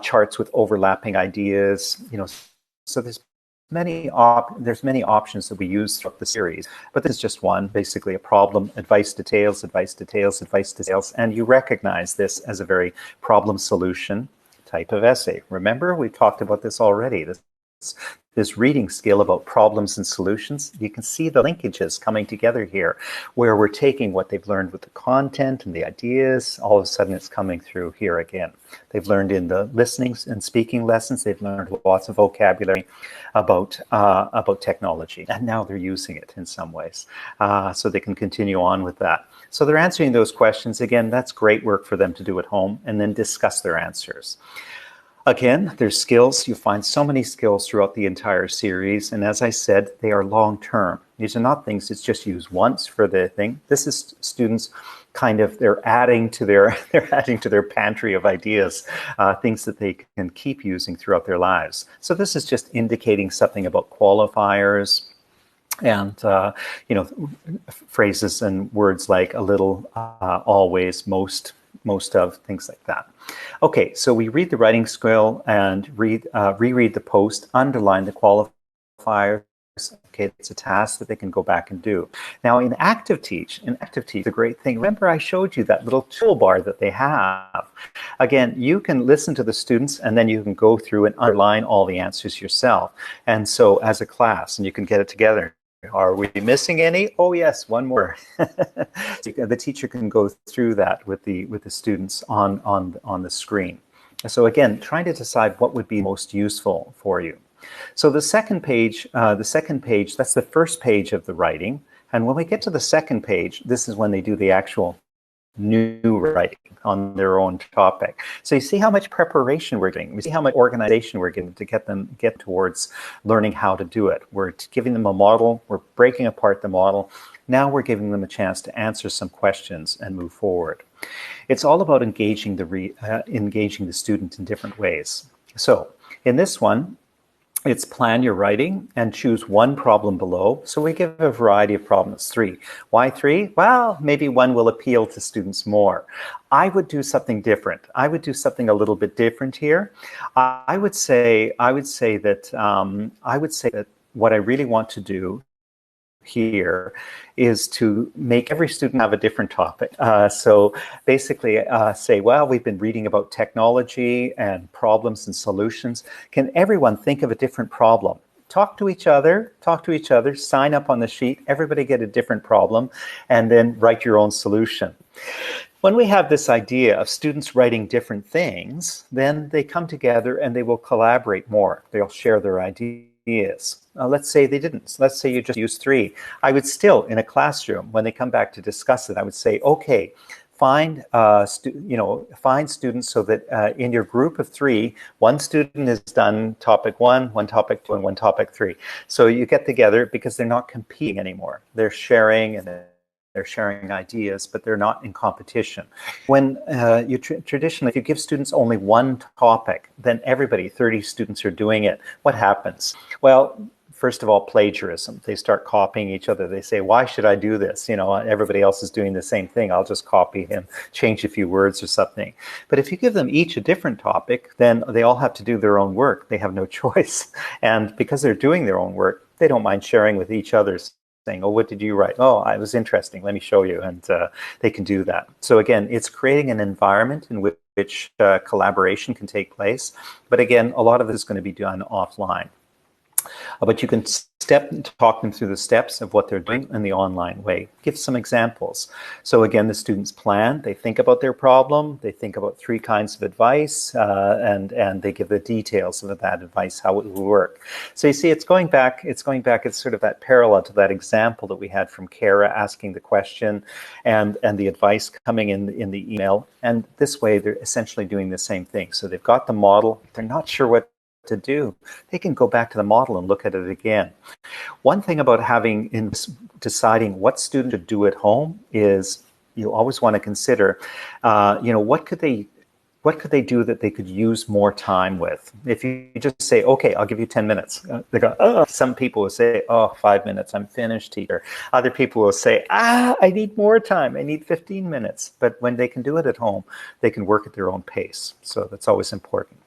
charts with overlapping ideas. So there's many options that we use throughout the series, but this is just one, basically a problem, advice, details, advice, details, advice, details, and you recognize this as a very problem solution type of essay. Remember, we've talked about this already. This reading skill about problems and solutions, you can see the linkages coming together here, where we're taking what they've learned with the content and the ideas, all of a sudden it's coming through here again. They've learned in the listening and speaking lessons, they've learned lots of vocabulary about technology, and now they're using it in some ways, so they can continue on with that. So they're answering those questions. Again, that's great work for them to do at home, and then discuss their answers. Again, there's skills. You find so many skills throughout the entire series. And as I said, they are long-term. These are not things that's just used once for the thing. This is students kind of, they're adding to their pantry of ideas, things that they can keep using throughout their lives. So this is just indicating something about qualifiers, and phrases and words like a little, always, most of, things like that. Okay, so we read the writing skill and reread the post, underline the qualifiers. Okay, it's a task that they can go back and do. Now in Active Teach, the great thing, remember I showed you that little toolbar that they have. Again, you can listen to the students and then you can go through and underline all the answers yourself. And so as a class, and you can get it together. Are we missing any? Oh yes, one more. The teacher can go through that with the students on the screen. So again, trying to decide what would be most useful for you. So the second page, that's the first page of the writing. And when we get to the second page, this is when they do the actual new writing on their own topic. So you see how much preparation we're doing. We see how much organization we're giving to get towards learning how to do it. We're giving them a model. We're breaking apart the model. Now we're giving them a chance to answer some questions and move forward. It's all about engaging the student in different ways. So in this one, it's plan your writing and choose one problem below. So we give a variety of problems, 3. Why 3? Well, maybe one will appeal to students more. I would do something different. I would do something a little bit different here. I would say that what I really want to do here is to make every student have a different topic. So basically say, well, we've been reading about technology and problems and solutions. Can everyone think of a different problem? Talk to each other, sign up on the sheet, everybody get a different problem, and then write your own solution. When we have this idea of students writing different things, then they come together and they will collaborate more. They'll share their ideas. Let's say they didn't. Let's say you just use 3. I would still, in a classroom, when they come back to discuss it, I would say, okay, find students so that in your group of 3, one student has done topic 1, one topic 2, and one topic 3. So you get together because they're not competing anymore. They're sharing and they're sharing ideas, but they're not in competition. When traditionally, if you give students only one topic, then everybody, 30 students are doing it. What happens? Well, first of all, plagiarism. They start copying each other. They say, why should I do this? Everybody else is doing the same thing. I'll just copy him, change a few words or something. But if you give them each a different topic, then they all have to do their own work. They have no choice. And because they're doing their own work, they don't mind sharing with each other, saying, oh, what did you write? Oh, it was interesting. Let me show you. And they can do that. So again, it's creating an environment in which collaboration can take place. But again, a lot of this is going to be done offline. But you can talk them through the steps of what they're doing in the online way. Give some examples. So again, the students plan, they think about their problem, they think about 3 kinds of advice, and they give the details of that advice, how it will work. So you see, it's sort of that parallel to that example that we had from Kara asking the question and the advice coming in the email. And this way, they're essentially doing the same thing. So they've got the model, they're not sure what to do, they can go back to the model and look at it again. One thing about deciding what student to do at home is you always want to consider, what could they do that they could use more time with? If you just say, okay, I'll give you 10 minutes. They go, oh, some people will say, oh, 5 minutes, I'm finished, teacher. Other people will say, I need more time, I need 15 minutes. But when they can do it at home, they can work at their own pace. So that's always important.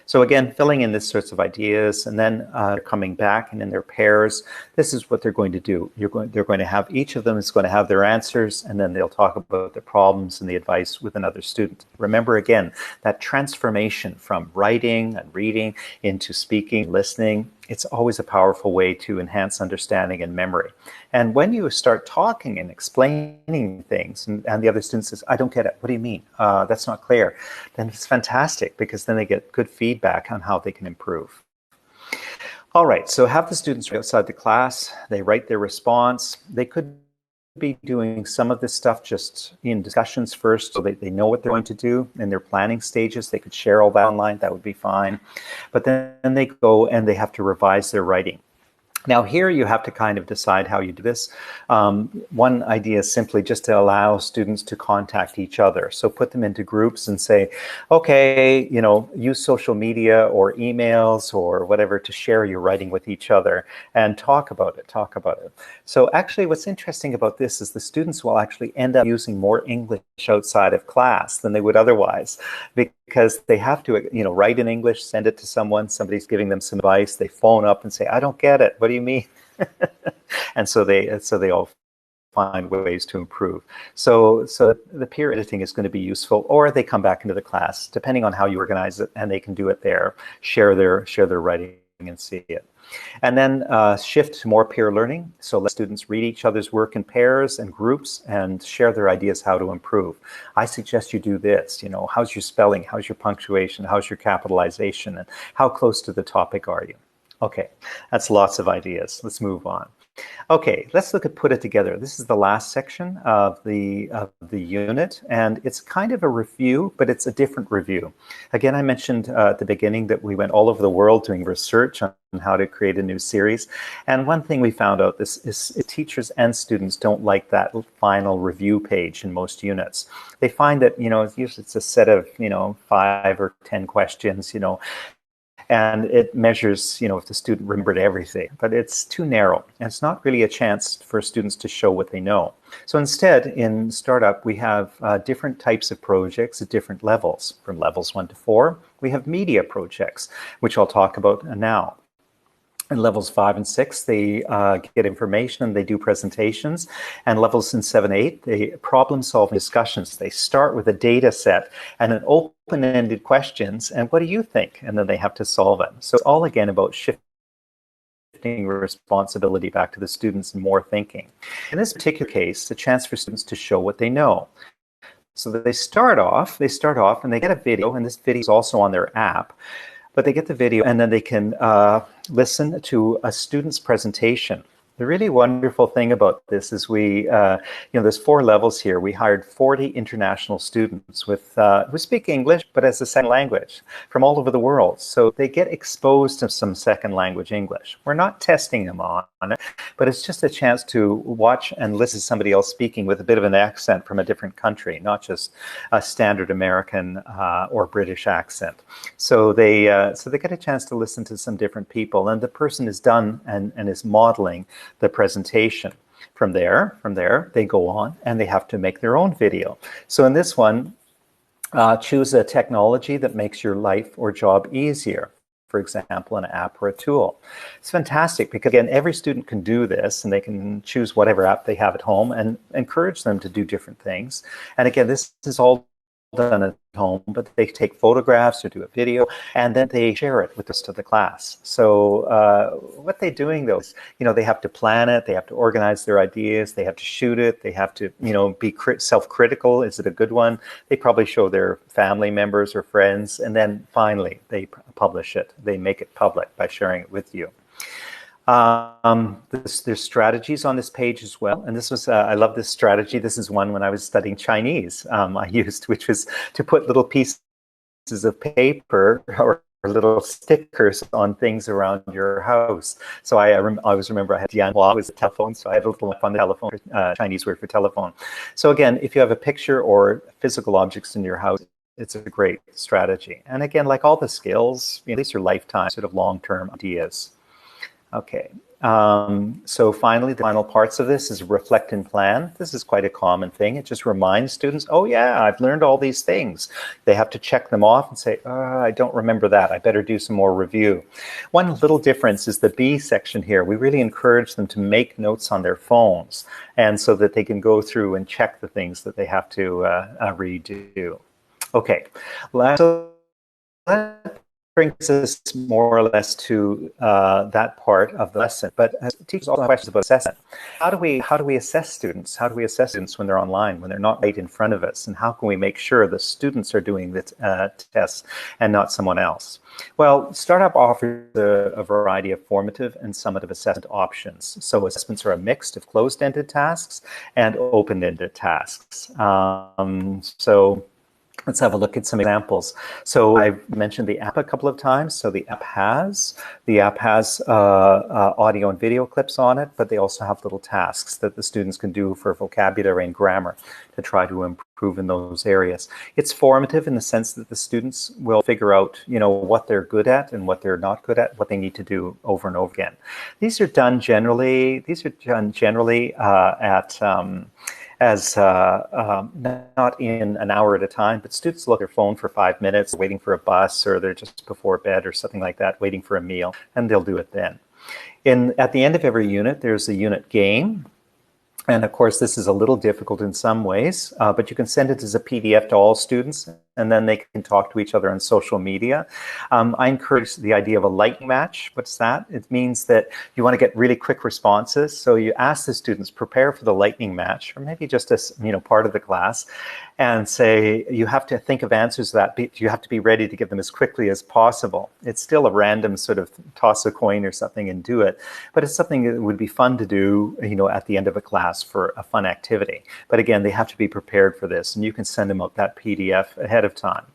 So again, filling in these sorts of ideas, and then coming back, and in their pairs, this is what they're going to do. They're going to have, each of them is going to have their answers, and then they'll talk about the problems and the advice with another student. Remember again, that transformation from writing and reading into speaking, listening, it's always a powerful way to enhance understanding and memory. And when you start talking and explaining things, and the other student says, I don't get it, what do you mean? That's not clear. Then it's fantastic, because then they get good feedback on how they can improve. All right, so have the students outside the class, they write their response. They could be doing some of this stuff just in discussions first so they know what they're going to do in their planning stages. They could share all that online, that would be fine. But then they go and they have to revise their writing. Now here you have to kind of decide how you do this. One idea is simply just to allow students to contact each other. So put them into groups and say, okay, you know, use social media or emails or whatever to share your writing with each other and talk about it. So actually what's interesting about this is the students will actually end up using more English outside of class than they would otherwise, because they have to, you know, write in English, send it to someone, somebody's giving them some advice, they phone up and say, I don't get it, what do you mean? And so they all find ways to improve. So the peer editing is going to be useful, or they come back into the class, depending on how you organize it, and they can do it there, share their writing and see it. And then shift to more peer learning. So let students read each other's work in pairs and groups and share their ideas how to improve. I suggest you do this, you know, how's your spelling, how's your punctuation, how's your capitalization, and how close to the topic are you? Okay, that's lots of ideas. Let's move on. Okay, let's look at put it together. This is the last section of the unit, and it's kind of a review, but it's a different review. Again, I mentioned at the beginning that we went all over the world doing research on how to create a new series. And one thing we found out is teachers and students don't like that final review page in most units. They find that, you know, usually it's a set of, you know, 5 or 10 questions, you know, and it measures, you know, if the student remembered everything, but it's too narrow. And it's not really a chance for students to show what they know. So instead, in StartUp, we have different types of projects at different levels. From levels 1 to 4, we have media projects, which I'll talk about now. In levels 5 and 6, they get information and they do presentations. And levels in 7, 8, they problem-solving discussions. They start with a data set and an open-ended questions. And what do you think? And then they have to solve it. So it's all, again, about shifting responsibility back to the students and more thinking. In this particular case, a chance for students to show what they know. So that they start off and they get a video, and this video is also on their app. But they get the video and then they can listen to a student's presentation. The really wonderful thing about this is we, you know, there's 4 levels here. We hired 40 international students with who speak English, but as a second language from all over the world. So they get exposed to some second language English. We're not testing them on it, but it's just a chance to watch and listen to somebody else speaking with a bit of an accent from a different country, not just a standard American or British accent. So they get a chance to listen to some different people, and the person is done and is modeling the presentation. From there, they go on and they have to make their own video. So in this one, choose a technology that makes your life or job easier. For example, an app or a tool. It's fantastic because, again, every student can do this and they can choose whatever app they have at home and encourage them to do different things. And again, this is all done at home, but they take photographs or do a video and then they share it with the rest of the class. So what they're doing though is, you know, they have to plan it, they have to organize their ideas, they have to shoot it, they have to, you know, be self-critical. Is it a good one? They probably show their family members or friends, and then finally they publish it. They make it public by sharing it with you. There's strategies on this page as well. And this was, I love this strategy. This is one when I was studying Chinese I used, which was to put little pieces of paper or little stickers on things around your house. So I always remember I had Dianhua was a telephone, so I had a little on the telephone, Chinese word for telephone. So again, if you have a picture or physical objects in your house, it's a great strategy. And again, like all the skills, you know, these are lifetime sort of long-term ideas. Okay, so finally, the final parts of this is reflect and plan. This is quite a common thing. It just reminds students, oh yeah, I've learned all these things. They have to check them off and say, I don't remember that. I better do some more review. One little difference is the B section here. We really encourage them to make notes on their phones, and so that they can go through and check the things that they have to redo. Okay, let's brings us more or less to that part of the lesson. But teachers also have questions about assessment. How do we assess students? How do we assess students when they're online, when they're not right in front of us? And how can we make sure the students are doing the tests and not someone else? Well, StartUp offers a variety of formative and summative assessment options. So assessments are a mix of closed-ended tasks and open-ended tasks. So let's have a look at some examples. So I've mentioned the app a couple of times. So the app has audio and video clips on it, but they also have little tasks that the students can do for vocabulary and grammar to try to improve in those areas. It's formative in the sense that the students will figure out, what they're good at and what they're not good at, what they need to do over and over again. These are done generally not in an hour at a time, but students look at their phone for 5 minutes, waiting for a bus, or they're just before bed or something like that, waiting for a meal, and they'll do it then. At the end of every unit, there's a unit game. And of course, this is a little difficult in some ways, but you can send it as a PDF to all students, and then they can talk to each other on social media. I encourage the idea of a lightning match. What's that? It means that you want to get really quick responses. So you ask the students, prepare for the lightning match, or maybe just as part of the class, and say you have to think of answers to that. You have to be ready to give them as quickly as possible. It's still a random sort of toss a coin or something and do it, but it's something that would be fun to do, at the end of a class for a fun activity. But again, they have to be prepared for this, and you can send them out that PDF ahead of time.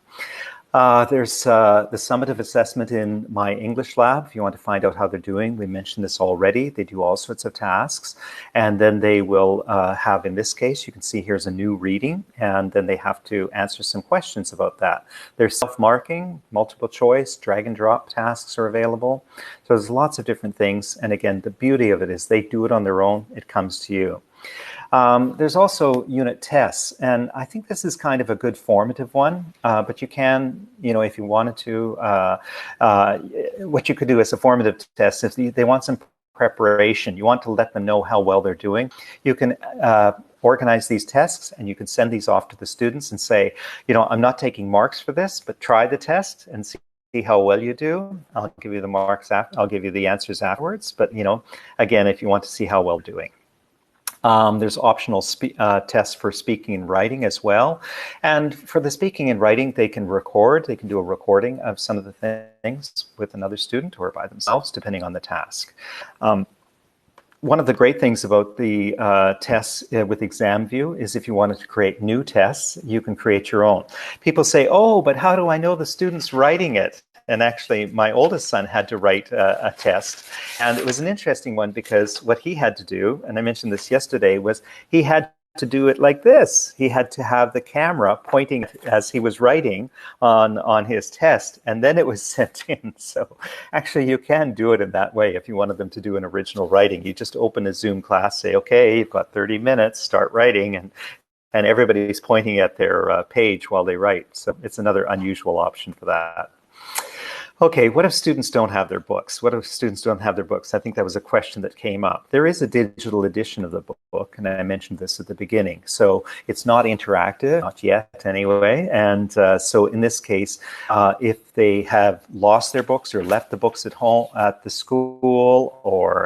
There's the summative assessment in My English Lab. If you want to find out how they're doing, we mentioned this already. They do all sorts of tasks, and then they will have, in this case, you can see here's a new reading, and then they have to answer some questions about that. There's self-marking, multiple choice, drag and drop tasks are available. So there's lots of different things, and again, the beauty of it is they do it on their own. It comes to you. There's also unit tests, and I think this is kind of a good formative one, but you can, if you wanted to, what you could do as a formative test, if they want some preparation, you want to let them know how well they're doing, you can organize these tests, and you can send these off to the students and say, I'm not taking marks for this, but try the test and see how well you do. I'll give you the marks I'll give you the answers afterwards, but again, if you want to see how well you're doing. There's optional tests for speaking and writing as well. And for the speaking and writing, they can do a recording of some of the things with another student or by themselves, depending on the task. One of the great things about the tests with ExamView is if you wanted to create new tests, you can create your own. People say, oh, but how do I know the student's writing it? And actually, my oldest son had to write a test. And it was an interesting one because what he had to do, and I mentioned this yesterday, was he had to do it like this. He had to have the camera pointing as he was writing on his test, and then it was sent in. So actually, you can do it in that way if you wanted them to do an original writing. You just open a Zoom class, say, okay, you've got 30 minutes, start writing, and everybody's pointing at their page while they write. So it's another unusual option for that. Okay, what if students don't have their books? I think that was a question that came up. There is a digital edition of the book, and I mentioned this at the beginning. So it's not interactive, not yet anyway. And so in this case, if they have lost their books or left the books at home at the school,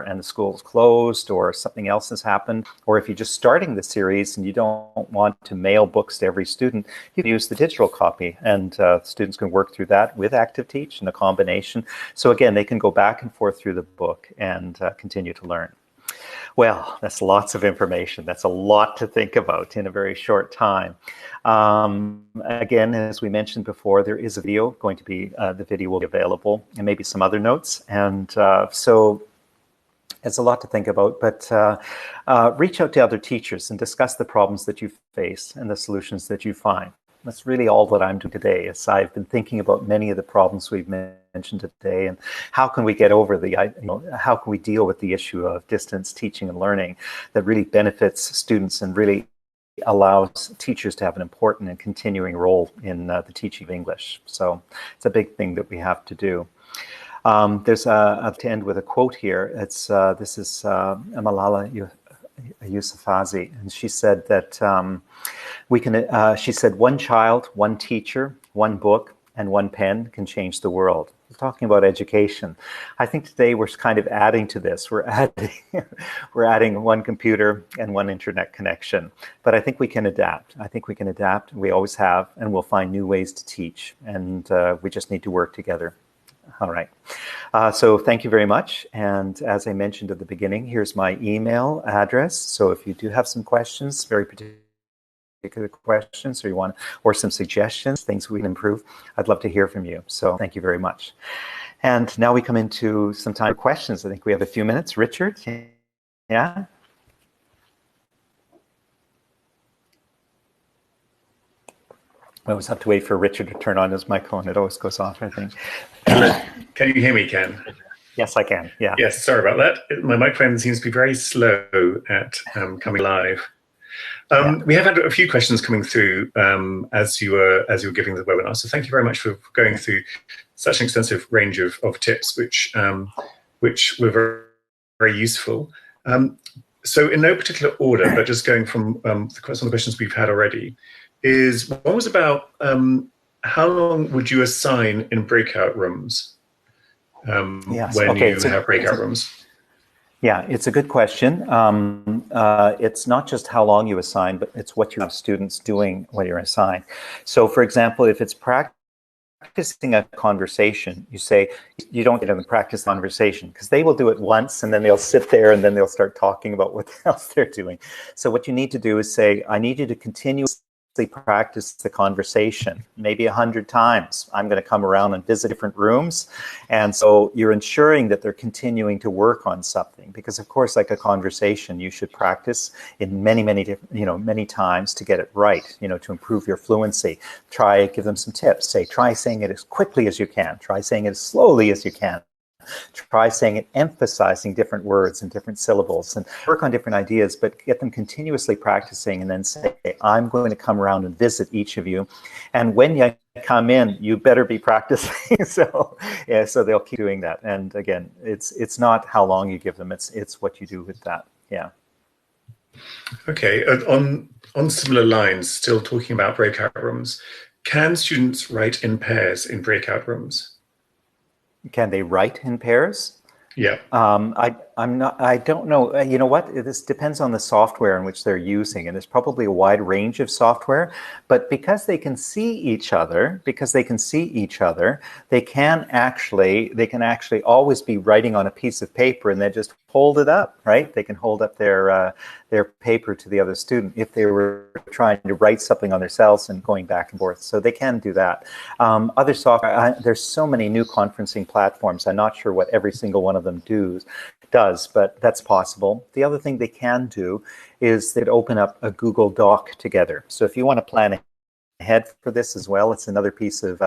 and the school is closed, or something else has happened, or if you're just starting the series and you don't want to mail books to every student, you can use the digital copy, and students can work through that with ActiveTeach and a combination. So again, they can go back and forth through the book and continue to learn. Well, that's lots of information. That's a lot to think about in a very short time. Again, as we mentioned before, there is a video going to be, the video will be available, and maybe some other notes. And so it's a lot to think about, but reach out to other teachers and discuss the problems that you face and the solutions that you find. That's really all that I'm doing today, is I've been thinking about many of the problems we've mentioned today, and how can we get over how can we deal with the issue of distance teaching and learning that really benefits students and really allows teachers to have an important and continuing role in the teaching of English. So it's a big thing that we have to do. There's to end with a quote here. This is Malala Yousafzai, and she said that she said, one child, one teacher, one book, and one pen can change the world. We're talking about education. I think today we're kind of adding to this. We're adding, we're adding one computer and one internet connection. But I think we can adapt. I think we can adapt. We always have, and we'll find new ways to teach. And we just need to work together. All right. So thank you very much. And as I mentioned at the beginning, here's my email address. So if you do have some questions, very particular questions, or you want, or some suggestions, things we can improve, I'd love to hear from you. So thank you very much. And now we come into some time for questions. I think we have a few minutes. Richard, yeah? I always have to wait for Richard to turn on his microphone. It always goes off, I think. Can you hear me, Ken? Yes, I can. Yeah. Yes, sorry about that. My microphone seems to be very slow at coming live. We have had a few questions coming through as you were giving the webinar. So thank you very much for going through such an extensive range of tips, which were very, very useful. So in no particular order, but just going from some of the questions we've had already, is one was about how long would you assign in breakout rooms when you have breakout rooms? Yeah, it's a good question. It's not just how long you assign, but it's what you have students doing when you're assigned. So for example, if it's practicing a conversation, you say, you don't get them to practice conversation because they will do it once and then they'll sit there and then they'll start talking about what else they're doing. So what you need to do is say, I need you to continuously practice the conversation, maybe 100 times. I'm going to come around and visit different rooms. And so you're ensuring that they're continuing to work on something, because of course, like a conversation, you should practice in many different, many times to get it right, to improve your fluency. Give them some tips. Try saying it as quickly as you can. Try saying it as slowly as you can. Try saying it, emphasizing different words and different syllables, and work on different ideas, but get them continuously practicing, and then say, I'm going to come around and visit each of you. And when you come in, you better be practicing. So they'll keep doing that. And again, it's not how long you give them, it's what you do with that. Yeah. Okay. On similar lines, still talking about breakout rooms, can students write in pairs in breakout rooms? Can they write in pairs? Yeah. I don't know. You know what? This depends on the software in which they're using, and there's probably a wide range of software. But because they can see each other, they can actually always be writing on a piece of paper and then just hold it up, right? They can hold up their paper to the other student if they were trying to write something on themselves and going back and forth. So they can do that. Other software, there's so many new conferencing platforms. I'm not sure what every single one of them does, but that's possible. The other thing they can do is they'd open up a Google Doc together. So if you want to plan ahead for this as well, it's another piece of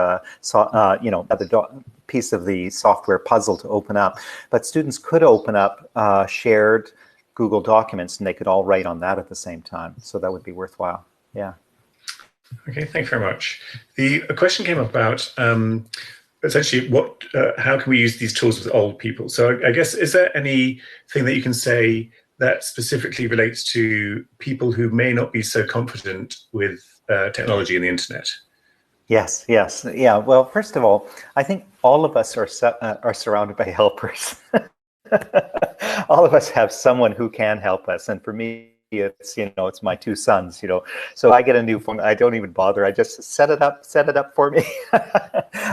piece of the software puzzle to open up. But students could open up shared Google documents, and they could all write on that at the same time. So that would be worthwhile. Yeah. Okay, thanks very much. A question came up about essentially how can we use these tools with old people? So I guess, is there anything that you can say that specifically relates to people who may not be so confident with technology and the internet? Yes. Yeah. Well, first of all, I think all of us are surrounded by helpers. All of us have someone who can help us. And for me, it's my two sons, so I get a new phone. I don't even bother. I just set it up for me.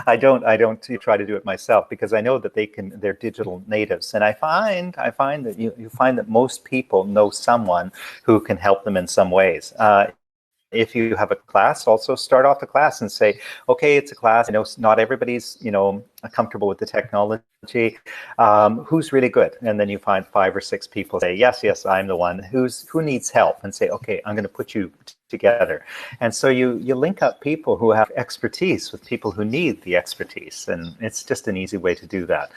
I don't try to do it myself, because I know that they're digital natives. And I find that you find that most people know someone who can help them in some ways. If you have a class, also start off the class and say, okay, it's a class. I know not everybody's, comfortable with the technology. Who's really good? And then you find 5 or 6 people say, yes, I'm the one. Who needs help? And say, okay, I'm going to put you together. And so you link up people who have expertise with people who need the expertise. And it's just an easy way to do that.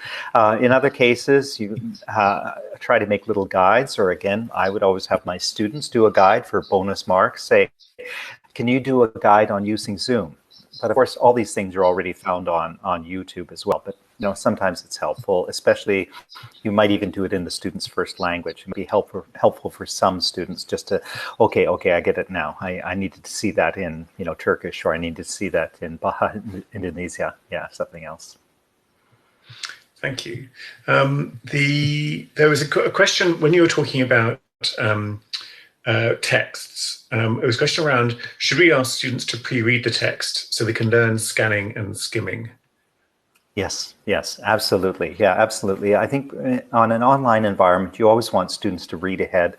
In other cases, you try to make little guides, or again, I would always have my students do a guide for bonus marks. Say, can you do a guide on using Zoom? But of course, all these things are already found on YouTube as well. But sometimes it's helpful, especially you might even do it in the student's first language. It might be helpful for some students just to, okay, I get it now. I needed to see that in, Turkish, or I needed to see that in Baha, Indonesia. Yeah, something else. Thank you. There was a question when you were talking about texts. It was a question around, should we ask students to pre-read the text so they can learn scanning and skimming? Yes, absolutely. Yeah, absolutely. I think on an online environment, you always want students to read ahead.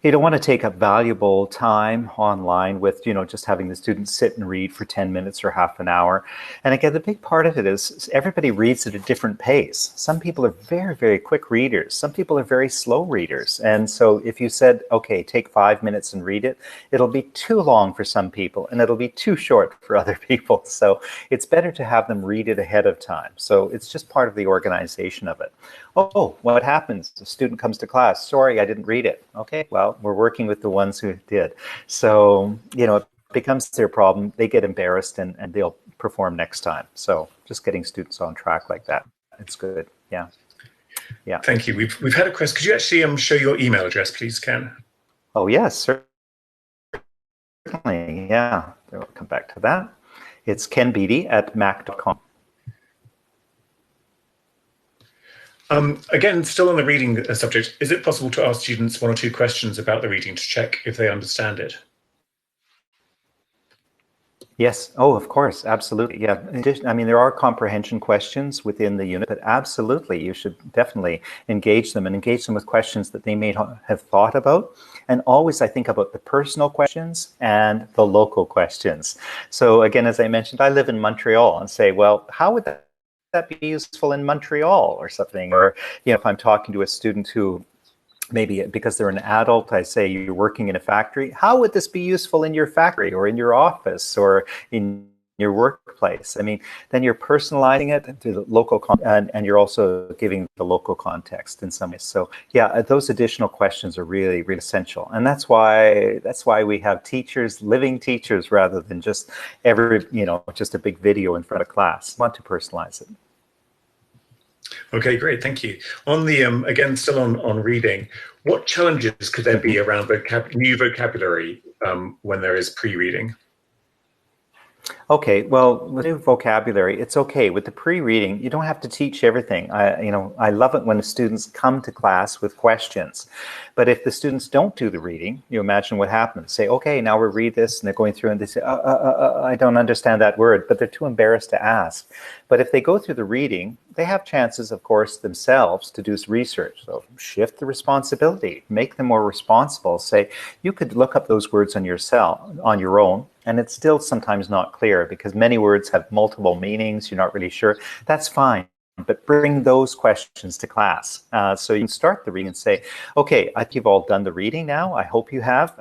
You don't want to take up valuable time online with, just having the students sit and read for 10 minutes or half an hour. And again, the big part of it is everybody reads at a different pace. Some people are very, very quick readers. Some people are very slow readers. And so if you said, okay, take 5 minutes and read it, it'll be too long for some people and it'll be too short for other people. So it's better to have them read it ahead of time. So it's just part of the organization of it. Oh, what happens? A student comes to class. Sorry, I didn't read it. Okay, well, we're working with the ones who did. So, it becomes their problem. They get embarrassed and they'll perform next time. So just getting students on track like that, it's good. Yeah. Thank you. We've had a question. Could you actually show your email address, please, Ken? Oh, yes, certainly. Yeah, we'll come back to that. It's kenbeatty@mac.com. Again, still on the reading subject, is it possible to ask students 1 or 2 questions about the reading to check if they understand it? Yes. Oh, of course. Absolutely. Yeah. I mean, there are comprehension questions within the unit, but absolutely, you should definitely engage them with questions that they may have thought about. And always, I think about the personal questions and the local questions. So again, as I mentioned, I live in Montreal, and say, well, how would that be useful in Montreal or something? Or, if I'm talking to a student who maybe because they're an adult, I say, you're working in a factory, how would this be useful in your factory or in your office or in your workplace? I mean, then you're personalizing it to the local and you're also giving the local context in some ways. So yeah, those additional questions are really, really essential. And that's why we have teachers, living teachers, rather than just just a big video in front of class. We want to personalize it. Okay, great, thank you. On the again, still on reading, what challenges could there be around new vocabulary when there is pre-reading? Okay, well, with new vocabulary, it's okay. With the pre-reading, you don't have to teach everything. I love it when the students come to class with questions. But if the students don't do the reading, you imagine what happens. Say, okay, now we read this, and they're going through and they say, I don't understand that word, but they're too embarrassed to ask. But if they go through the reading, they have chances, of course, themselves to do research. So shift the responsibility, make them more responsible. Say, you could look up those words on your own, and it's still sometimes not clear because many words have multiple meanings. You're not really sure. That's fine. But bring those questions to class. So you can start the reading and say, okay, I think you've all done the reading now. I hope you have.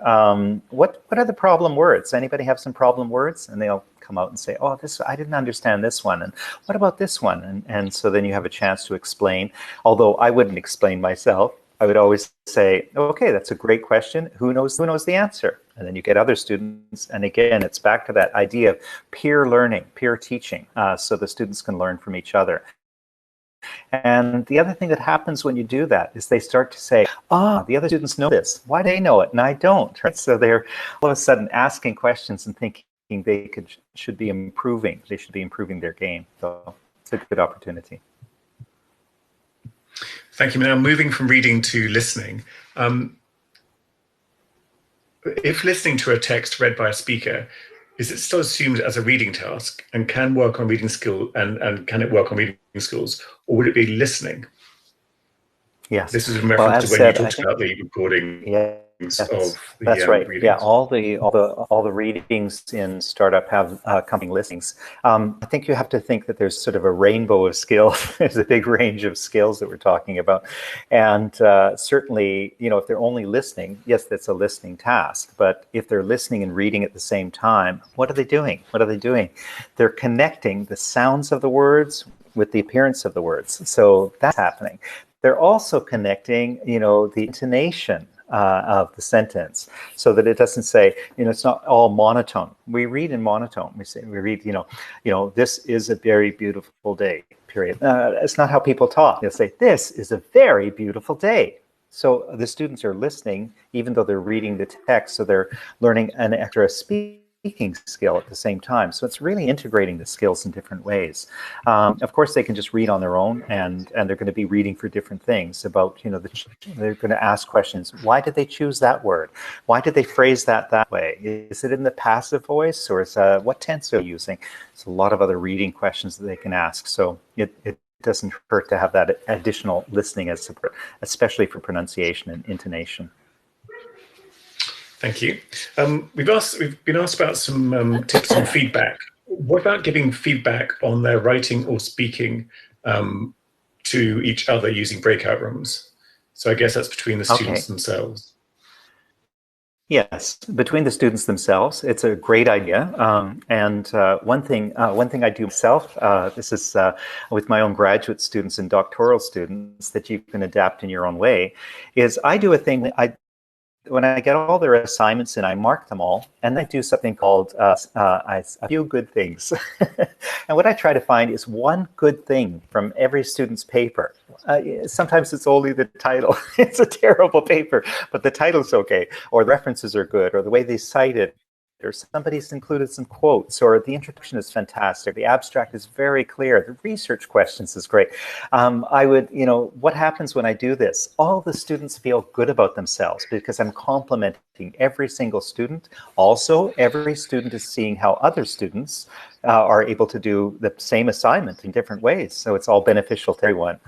What are the problem words? Anybody have some problem words? And they'll come out and say, oh, I didn't understand this one. And what about this one? And so then you have a chance to explain. Although I wouldn't explain myself. I would always say, okay, that's a great question. Who knows the answer? And then you get other students. And again, it's back to that idea of peer learning, peer teaching, so the students can learn from each other. And the other thing that happens when you do that is they start to say, the other students know this. Why do they know it and I don't? Right? So they're all of a sudden asking questions and thinking they should be improving. They should be improving their game. So it's a good opportunity. Thank you. Now, moving from reading to listening. If listening to a text read by a speaker, is it still assumed as a reading task and can work on reading skill and can it work on reading skills, or would it be listening? Yes. This is in reference to when you talked about the recording. Yeah. Of the, that's right. readings. Yeah, all the readings in Startup have accompanying listings. I think you have to think that there's sort of a rainbow of skills. There's a big range of skills that we're talking about, and certainly, if they're only listening, yes, that's a listening task. But if they're listening and reading at the same time, what are they doing? They're connecting the sounds of the words with the appearance of the words. So that's happening. They're also connecting, the intonation of the sentence, so that it doesn't say, it's not all monotone. We read in monotone. We read, this is a very beautiful day, period. It's not how people talk. They'll say, this is a very beautiful day. So the students are listening, even though they're reading the text, so they're learning an extra speaking skill at the same time. So it's really integrating the skills in different ways. Of course, they can just read on their own, and they're going to be reading for different things about, they're going to ask questions. Why did they choose that word? Why did they phrase that way? Is it in the passive voice, or is what tense are they using? There's a lot of other reading questions that they can ask. So it doesn't hurt to have that additional listening as support, especially for pronunciation and intonation. Thank you. We've been asked about some tips on feedback. What about giving feedback on their writing or speaking to each other using breakout rooms? So I guess that's between the students themselves. Yes, between the students themselves, it's a great idea. And one thing I do myself, this is with my own graduate students and doctoral students that you can adapt in your own way, is I do a thing when I get all their assignments in, I mark them all, and I do something called a few good things. And what I try to find is one good thing from every student's paper. Sometimes it's only the title. It's a terrible paper, but the title's okay, or the references are good, or the way they cite it, or somebody's included some quotes, or the introduction is fantastic, the abstract is very clear, the research questions is great. I would, what happens when I do this? All the students feel good about themselves because I'm complimenting every single student. Also, every student is seeing how other students are able to do the same assignment in different ways. So it's all beneficial to everyone.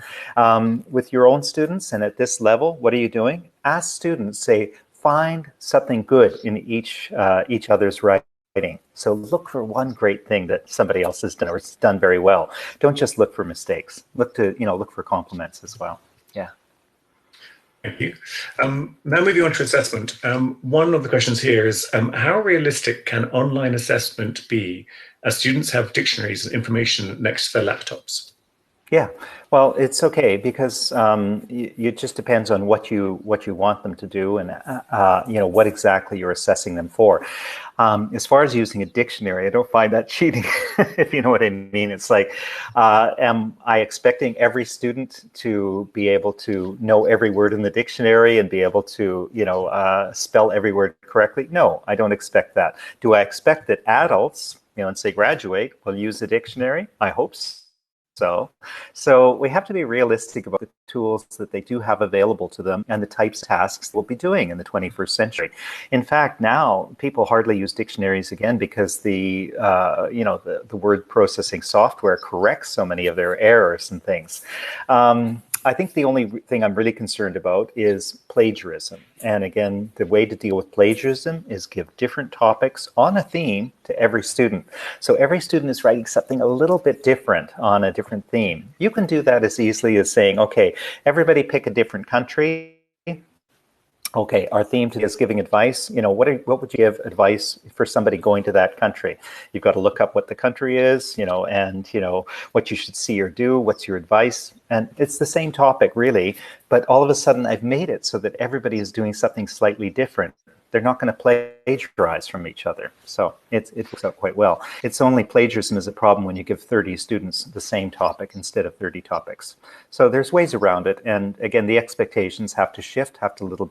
With your own students and at this level, what are you doing? Ask students, say, find something good in each other's writing. So look for one great thing that somebody else has done or it's done very well. Don't just look for mistakes. Look for compliments as well. Yeah. Thank you. Now moving on to assessment. One of the questions here is, how realistic can online assessment be as students have dictionaries and information next to their laptops? Yeah, well, it's okay because it just depends on what you want them to do and what exactly you're assessing them for. As far as using a dictionary, I don't find that cheating, if you know what I mean. It's like, am I expecting every student to be able to know every word in the dictionary and be able to spell every word correctly? No, I don't expect that. Do I expect that adults, and say graduate, will use the dictionary? I hope so we have to be realistic about the tools that they do have available to them and the types of tasks they'll be doing in the 21st century. In fact, now people hardly use dictionaries again because the word processing software corrects so many of their errors and things. I think the only thing I'm really concerned about is plagiarism. And again, the way to deal with plagiarism is give different topics on a theme to every student. So every student is writing something a little bit different on a different theme. You can do that as easily as saying, okay, everybody pick a different country. Okay, our theme today is giving advice. What would you give advice for somebody going to that country? You've got to look up what the country is, and what you should see or do. What's your advice? And it's the same topic, really. But all of a sudden, I've made it so that everybody is doing something slightly different. They're not going to plagiarize from each other. So it works out quite well. It's only plagiarism is a problem when you give 30 students the same topic instead of 30 topics. So there's ways around it. And again, the expectations have to shift,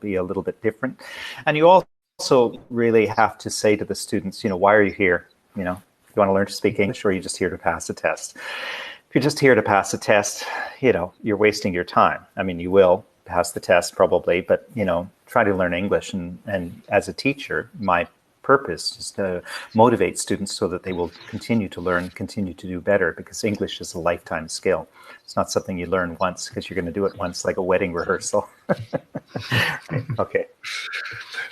be a little bit different. And you also really have to say to the students, why are you here? You want to learn to speak English, or are you just here to pass a test? If you're just here to pass a test, you're wasting your time. I mean, you will pass the test probably, but try to learn English. And as a teacher, my purpose is to motivate students so that they will continue to learn, continue to do better, because English is a lifetime skill. It's not something you learn once because you're going to do it once, like a wedding rehearsal. Okay.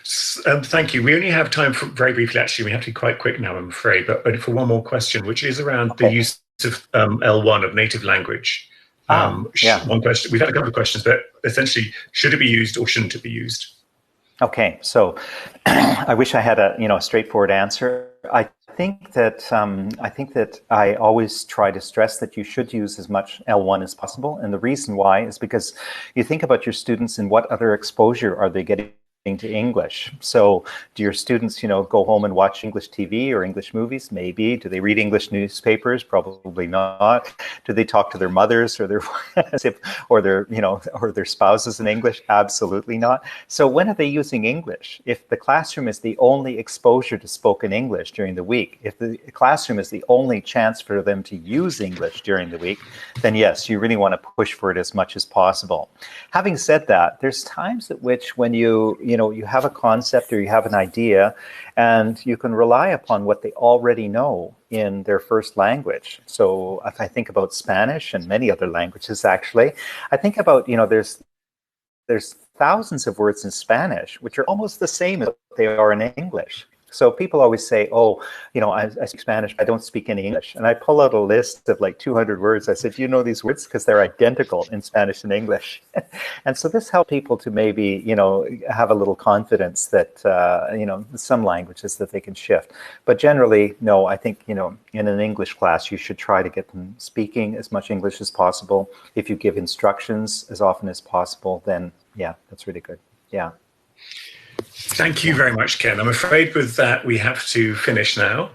Thank you. We only have time for, very briefly, actually, we have to be quite quick now, I'm afraid, but for one more question, which is around the use of L1 of native language. One question. We've had a couple of questions, but essentially, should it be used or shouldn't it be used? Okay, so I wish I had a straightforward answer. I think that I always try to stress that you should use as much L1 as possible, and the reason why is because you think about your students and what other exposure are they getting to English. So do your students, go home and watch English TV or English movies? Maybe. Do they read English newspapers? Probably not. Do they talk to their mothers or their or their spouses in English? Absolutely not. So when are they using English? If the classroom is the only exposure to spoken English during the week, if the classroom is the only chance for them to use English during the week, then yes, you really want to push for it as much as possible. Having said that, there's times at which when you have a concept or you have an idea and you can rely upon what they already know in their first language. So if I think about Spanish and many other languages, actually, I think about, there's thousands of words in Spanish which are almost the same as they are in English. So people always say, oh, I speak Spanish, but I don't speak any English. And I pull out a list of like 200 words. I said, do you know these words? Because they're identical in Spanish and English. And so this helps people to maybe, have a little confidence that, some languages that they can shift. But generally, no, I think, in an English class, you should try to get them speaking as much English as possible. If you give instructions as often as possible, then yeah, that's really good. Yeah. Thank you very much, Ken. I'm afraid with that we have to finish now.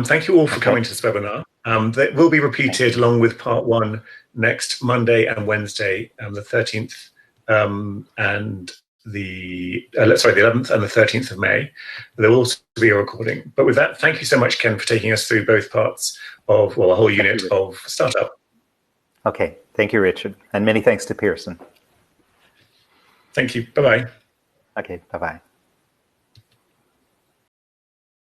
Thank you all for coming to this webinar. That will be repeated along with part 1 next Monday and Wednesday, the 13th and the 11th and the 13th of May. There will also be a recording. But with that, thank you so much, Ken, for taking us through both parts of, a whole unit of StartUp. Okay, thank you, Richard. And many thanks to Pearson. Thank you. Bye-bye. Okay, bye-bye.